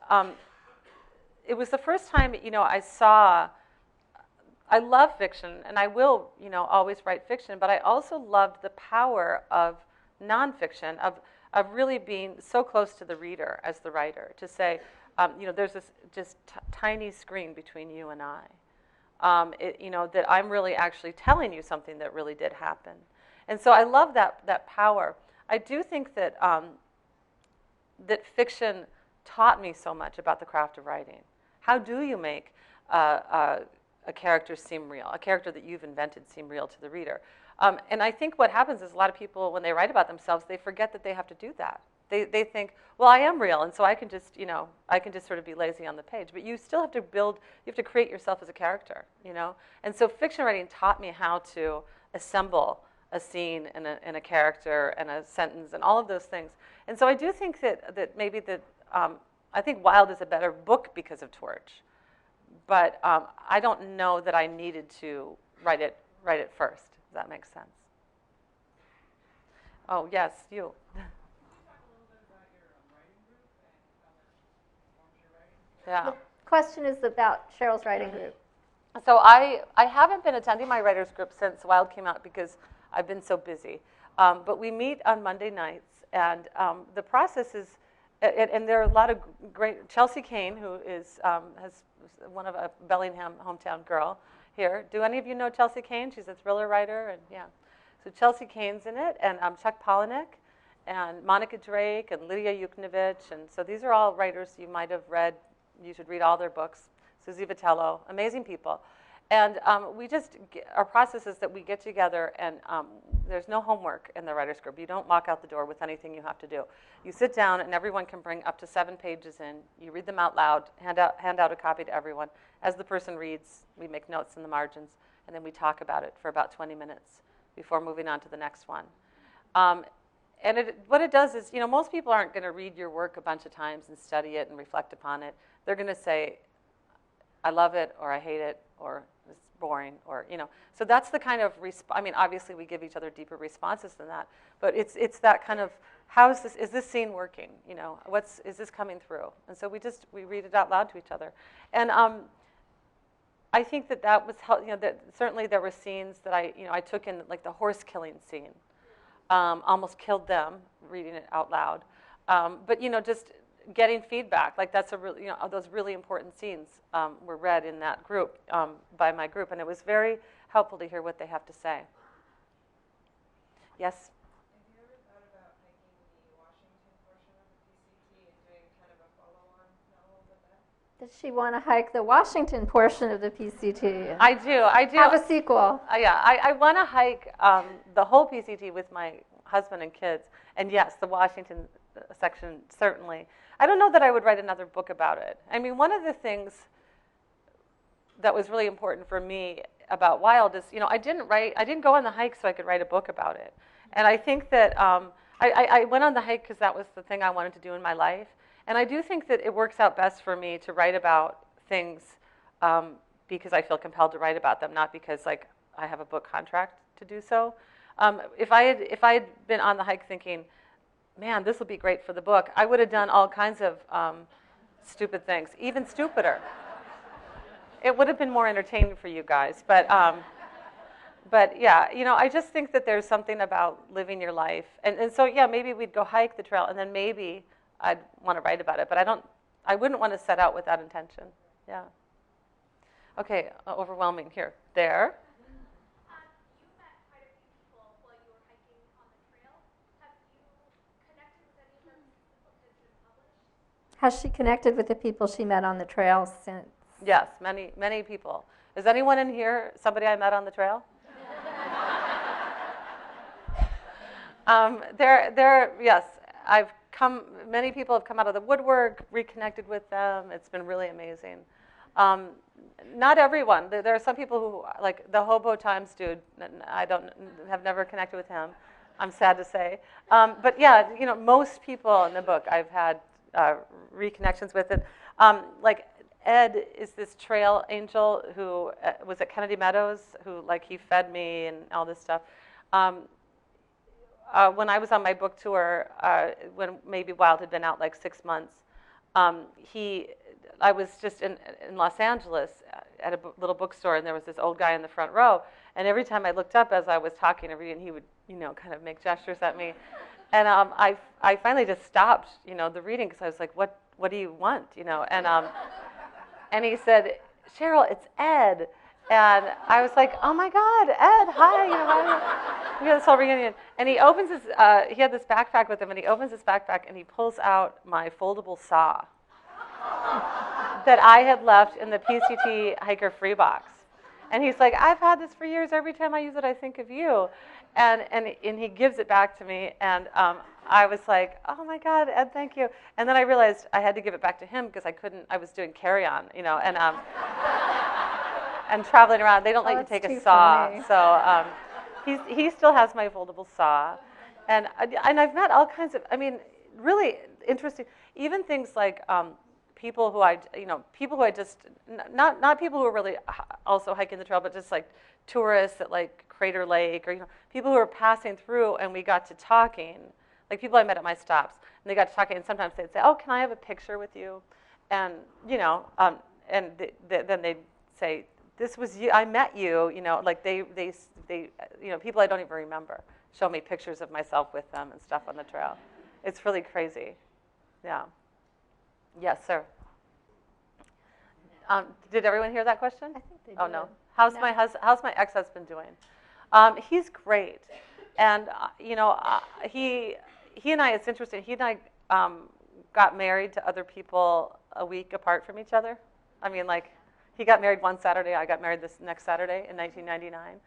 it was the first time, I love fiction, and I will, always write fiction, but I also loved the power of nonfiction, of really being so close to the reader as the writer, to say, there's this just tiny screen between you and I. That I'm really actually telling you something that really did happen. And so I love that power. I do think that that fiction taught me so much about the craft of writing. How do you make a character seem real, a character that you've invented seem real to the reader? And I think what happens is a lot of people, when they write about themselves, they forget that they have to do that. They think, well, I am real, and so I can just, sort of be lazy on the page. But you still have to you have to create yourself as a character, And so fiction writing taught me how to assemble a scene and a character and a sentence and all of those things. And so I do think that maybe I think Wild is a better book because of Torch. But I don't know that I needed to write it first. Does that make sense? Oh, yes, you. Yeah. The question is about Cheryl's writing group. So I haven't been attending my writers group since Wild came out because I've been so busy. But we meet on Monday nights, and the process is, and there are a lot of great, Chelsea Kane, who has one of a Bellingham hometown girl here. Do any of you know Chelsea Kane? She's a thriller writer, and yeah. So Chelsea Kane's in it, and Chuck Palahniuk, and Monica Drake, and Lydia Yuknavitch, and so these are all writers you might have read. You should read all their books. Susie Vitello, amazing people. And our process is that we get together, and there's no homework in the writers group. You don't walk out the door with anything you have to do. You sit down, and everyone can bring up to 7 pages in. You read them out loud, hand out a copy to everyone. As the person reads, we make notes in the margins, and then we talk about it for about 20 minutes before moving on to the next one. And what it does is, most people aren't going to read your work a bunch of times and study it and reflect upon it. They're going to say, I love it, or I hate it, or it's boring, or, So that's the kind of, obviously we give each other deeper responses than that, but it's that kind of, is this scene working? Is this coming through? And so we read it out loud to each other. And I think that was, that certainly there were scenes that I took in, like the horse killing scene. Almost killed them reading it out loud. But, just getting feedback, like that's a really, those really important scenes were read in that group, by my group, and it was very helpful to hear what they have to say. Yes? Have you ever thought about making the Washington portion of the PCT and doing kind of a follow-on novel with that? Does she want to hike the Washington portion of the PCT? I do. Have a sequel. Yeah, I want to hike the whole PCT with my husband and kids. And yes, the Washington section, certainly. I don't know that I would write another book about it. I mean, one of the things that was really important for me about Wild is, I didn't go on the hike so I could write a book about it. And I think that I went on the hike because that was the thing I wanted to do in my life. And I do think that it works out best for me to write about things because I feel compelled to write about them, not because I have a book contract to do so. If I had been on the hike thinking, man, this will be great for the book, I would have done all kinds of stupid things, even stupider. It would have been more entertaining for you guys, but yeah, I just think that there's something about living your life, and so yeah, maybe we'd go hike the trail, and then maybe I'd want to write about it, but I wouldn't want to set out with that intention. Yeah. Okay, overwhelming here. There. You met quite a few people while you were hiking on the trail. Have you connected with any of them since the book has been published? Has she connected with the people she met on the trail since? Yes, many people. Is anyone in here somebody I met on the trail? Yes, many people have come out of the woodwork, reconnected with them. It's been really amazing. Not everyone. There are some people who, like the Hobo Times dude, have never connected with him. I'm sad to say. But yeah, most people in the book I've had reconnections with. And like Ed is this trail angel who was at Kennedy Meadows, who he fed me and all this stuff. When I was on my book tour, when maybe Wild had been out 6 months, I was just in Los Angeles at a little bookstore, and there was this old guy in the front row. And every time I looked up as I was talking and reading, he would, kind of make gestures at me. And I finally just stopped, the reading because I was like, what do you want, And he said, Cheryl, it's Ed. And I was like, oh my God, Ed, hi. We had this whole reunion. And he opens he had this backpack with him, and he opens his backpack and he pulls out my foldable saw that I had left in the PCT hiker free box. And he's like, I've had this for years. Every time I use it, I think of you. And he gives it back to me. And I was like, oh my God, Ed, thank you. And then I realized I had to give it back to him because I was doing carry-on, and traveling around. They don't let you take a saw. Funny. So he still has my foldable saw. And I've met all kinds of, really interesting, even things like people who I just, not people who are really also hiking the trail, but just tourists at Crater Lake, or people who are passing through, and we got to talking, people I met at my stops, and they got to talking, and sometimes they'd say, oh, can I have a picture with you? And and then they'd say, this was you, I met you, they people I don't even remember show me pictures of myself with them and stuff on the trail. It's really crazy. Yeah. Yes, sir. Did everyone hear that question? I think they did. Oh, no. How's my ex-husband doing? He's great. And, he and I, it's interesting, he and I got married to other people a week apart from each other. He got married one Saturday, I got married this next Saturday in 1999.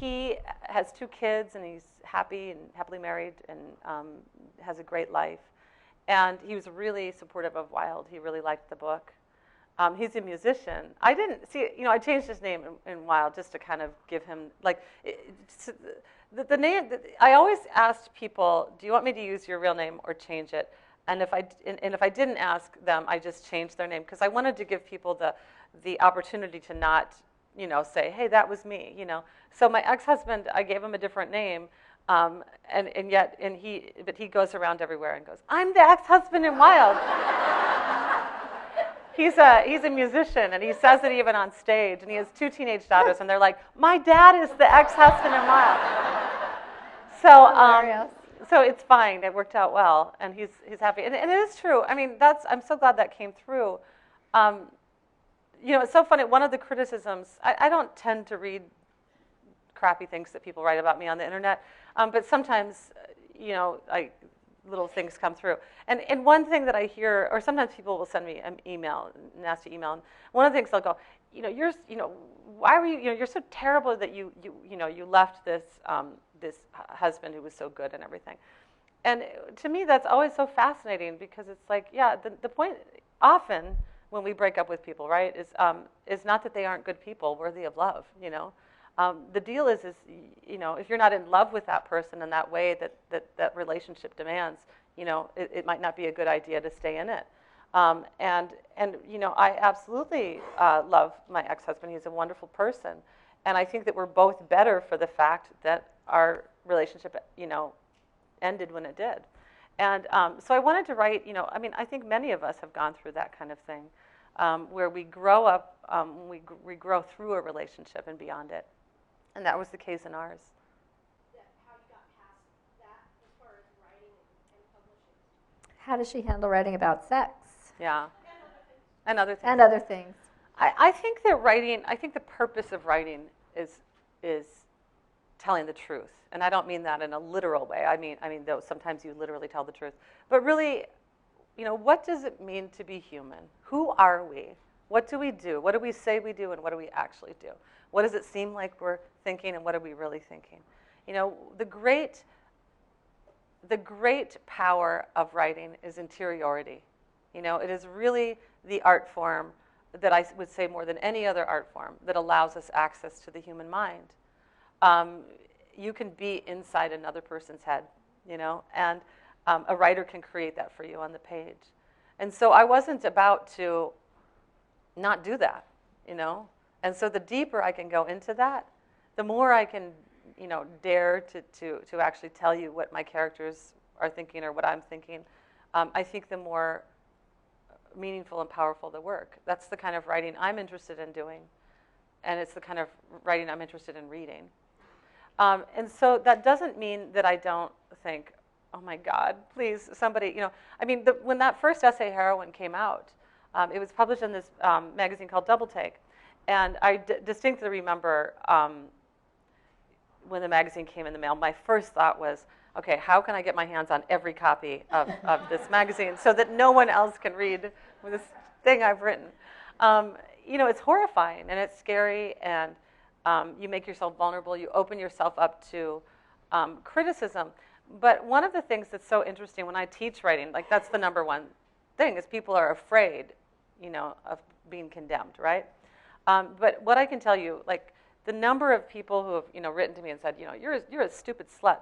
He has 2 kids, and he's happily married, and has a great life. And he was really supportive of Wild. He really liked the book. He's a musician. I didn't see, I changed his name in Wild just to kind of give him, the name. I always asked people, do you want me to use your real name or change it? And if I didn't ask them, I just changed their name because I wanted to give people the opportunity to not, say, hey, that was me, So my ex-husband, I gave him a different name, but he goes around everywhere and goes, I'm the ex-husband in Wild. He's a musician, and he says it even on stage, and he has 2 teenage daughters, and they're like, my dad is the ex-husband in Wild. So it's fine. It worked out well, and he's happy. And it is true. I'm so glad that came through. It's so funny. One of the criticisms, I don't tend to read crappy things that people write about me on the internet, but sometimes, little things come through. And one thing that I hear, or sometimes people will send me an email, a nasty email, and one of the things they'll go, why were you, you're so terrible that you left this this husband who was so good and everything. And to me, that's always so fascinating, because it's like, yeah, the point often when we break up with people, right, is not that they aren't good people worthy of love, The deal is if you're not in love with that person in that way that relationship demands, it might not be a good idea to stay in it. And I absolutely love my ex-husband. He's a wonderful person. And I think that we're both better for the fact that our relationship, ended when it did. And so I wanted to write, I think many of us have gone through that kind of thing, where we grow up, we grow through a relationship and beyond it. And that was the case in ours. How you got past that as far as writing and publishing? How does she handle writing about sex? Yeah. And other things. And other things. I think that writing, I think the purpose of writing is telling the truth. And I don't mean that in a literal way. I mean, though sometimes you literally tell the truth. But really, what does it mean to be human? Who are we? What do we do? What do we say we do, and what do we actually do? What does it seem like we're thinking, and what are we really thinking? The great power of writing is interiority. It is really the art form that I would say more than any other art form that allows us access to the human mind. You can be inside another person's head, and a writer can create that for you on the page. And so I wasn't about to not do that, And so the deeper I can go into that, the more I can, dare to actually tell you what my characters are thinking or what I'm thinking. I think the more meaningful and powerful the work. That's the kind of writing I'm interested in doing, and it's the kind of writing I'm interested in reading. And so that doesn't mean that I don't think, oh my God, please, somebody, when that first essay, Heroine, came out, it was published in this magazine called Double Take. And I distinctly remember when the magazine came in the mail, my first thought was, okay, how can I get my hands on every copy of this magazine so that no one else can read this thing I've written? It's horrifying, and it's scary, and you make yourself vulnerable. You open yourself up to criticism. But one of the things that's so interesting when I teach writing, like that's the number one thing, is people are afraid, of being condemned, right? But what I can tell you, like the number of people who have, written to me and said, you're a stupid slut,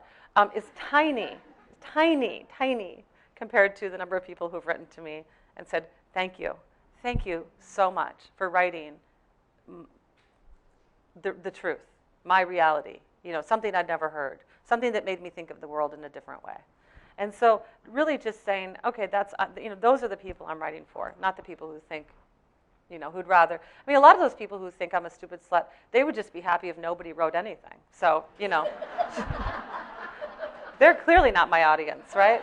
is tiny, tiny, tiny compared to the number of people who have written to me and said, thank you so much for writing the truth, my reality, something I'd never heard, something that made me think of the world in a different way. And so really just saying, okay, that's, those are the people I'm writing for, not the people who think, who'd rather, a lot of those people who think I'm a stupid slut, they would just be happy if nobody wrote anything. So, they're clearly not my audience, right?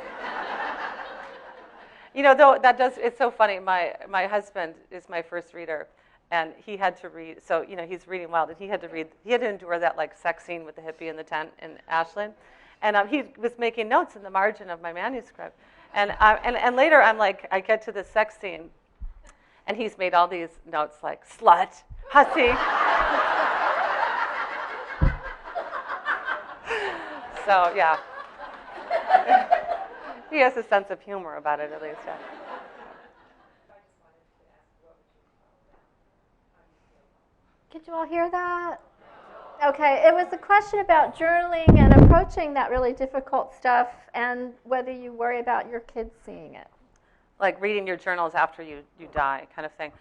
Though that does, it's so funny, my husband is my first reader, and he had to read, so, he's reading wild, and he had to endure that, like, sex scene with the hippie in the tent in Ashland, and he was making notes in the margin of my manuscript, and later I'm like, I get to the sex scene, and he's made all these notes like, slut, hussy. So, yeah. He has a sense of humor about it, at least, yeah. Did you all hear that? Okay, it was a question about journaling and approaching that really difficult stuff and whether you worry about your kids seeing it. Like reading your journals after you die, kind of thing.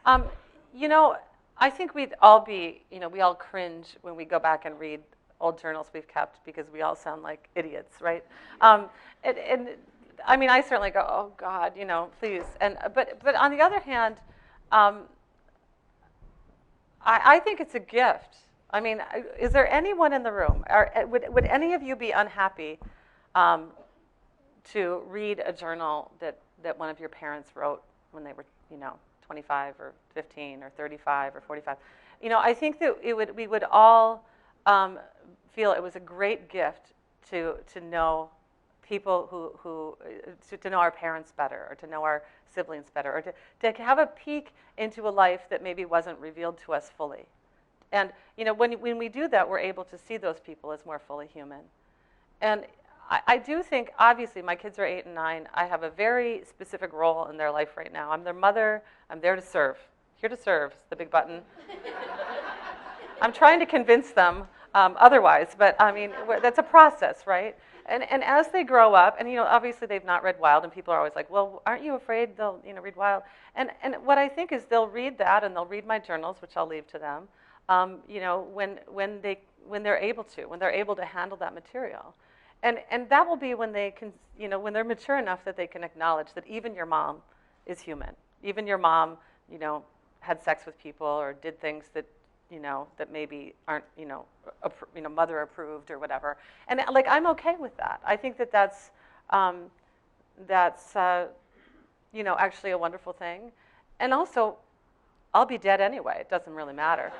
I think we'd all be, we all cringe when we go back and read old journals we've kept because we all sound like idiots, right? I certainly go, oh God, please. But on the other hand, I think it's a gift. Is there anyone in the room, or would any of you be unhappy to read a journal that one of your parents wrote when they were, 25 or 15 or 35 or 45? I think that we would all feel it was a great gift to know people to know our parents better, or to know our siblings better, or to have a peek into a life that maybe wasn't revealed to us fully. And when we do that, we're able to see those people as more fully human. And I do think, obviously, my kids are 8 and 9. I have a very specific role in their life right now. I'm their mother. I'm there to serve. Here to serve is the big button. I'm trying to convince them otherwise, but I mean, that's a process, right? And as they grow up, and obviously they've not read Wild, and people are always like, well, aren't you afraid they'll read Wild? And what I think is they'll read that, and they'll read my journals, which I'll leave to them, when they're able to handle that material. And that will be when they can, when they're mature enough that they can acknowledge that even your mom is human. Even your mom, had sex with people or did things that, that maybe aren't, mother approved or whatever. And like, I'm okay with that. I think that's actually a wonderful thing. And also, I'll be dead anyway. It doesn't really matter.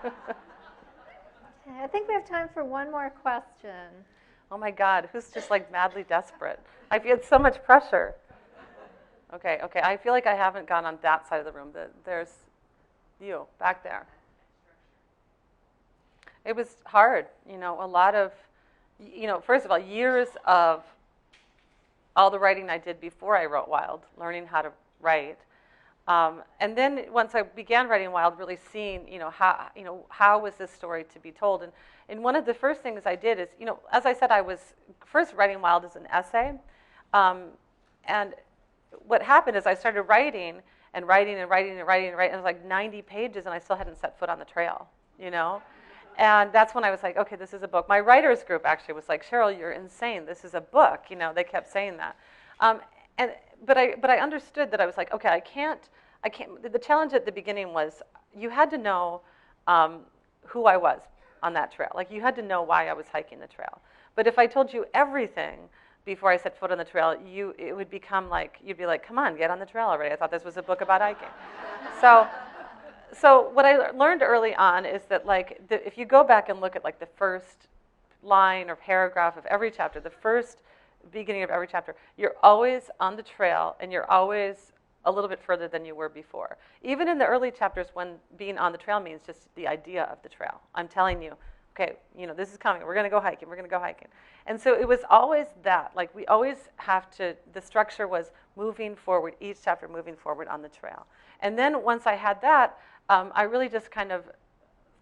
Okay, I think we have time for one more question. Oh my God, who's just like madly desperate? I feel so much pressure. Okay, I feel like I haven't gone on that side of the room. There's you back there. It was hard, a lot of, first of all, years of all the writing I did before I wrote Wild, learning how to write. And then once I began writing Wild, really seeing, how was this story to be told? And one of the first things I did is, as I said, I was first writing Wild as an essay. And what happened is I started writing and writing and writing and writing and writing. It was like 90 pages, and I still hadn't set foot on the trail, And that's when I was like, okay, this is a book. My writers group actually was like, Cheryl, you're insane. This is a book. They kept saying that. But I understood that I was like, okay, I can't. The challenge at the beginning was you had to know who I was on that trail. Like, you had to know why I was hiking the trail. But if I told you everything before I set foot on the trail, it would become like, you'd be like, come on, get on the trail already. I thought this was a book about hiking. So what I learned early on is that, like, if you go back and look at like the first line or paragraph of every chapter, the first beginning of every chapter, you're always on the trail, and you're always a little bit further than you were before. Even in the early chapters, when being on the trail means just the idea of the trail. I'm telling you, okay, this is coming. We're going to go hiking. We're going to go hiking. And so it was always that. Like, we always have to, the structure was moving forward, each chapter moving forward on the trail. And then once I had that, I really just kind of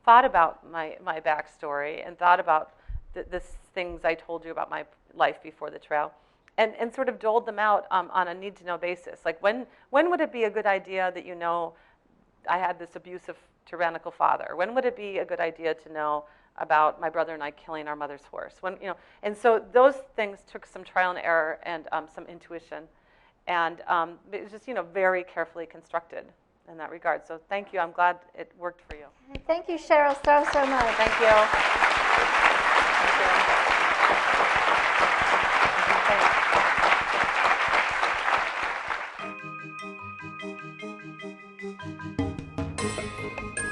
thought about my backstory and thought about the things I told you about my life before the trail, and sort of doled them out on a need-to-know basis. Like, when would it be a good idea that I had this abusive, tyrannical father? When would it be a good idea to know about my brother and I killing our mother's horse? And so those things took some trial and error and some intuition, and it was just very carefully constructed in that regard. So thank you. I'm glad it worked for you. Thank you, Cheryl, so much. Thank you. Thank you.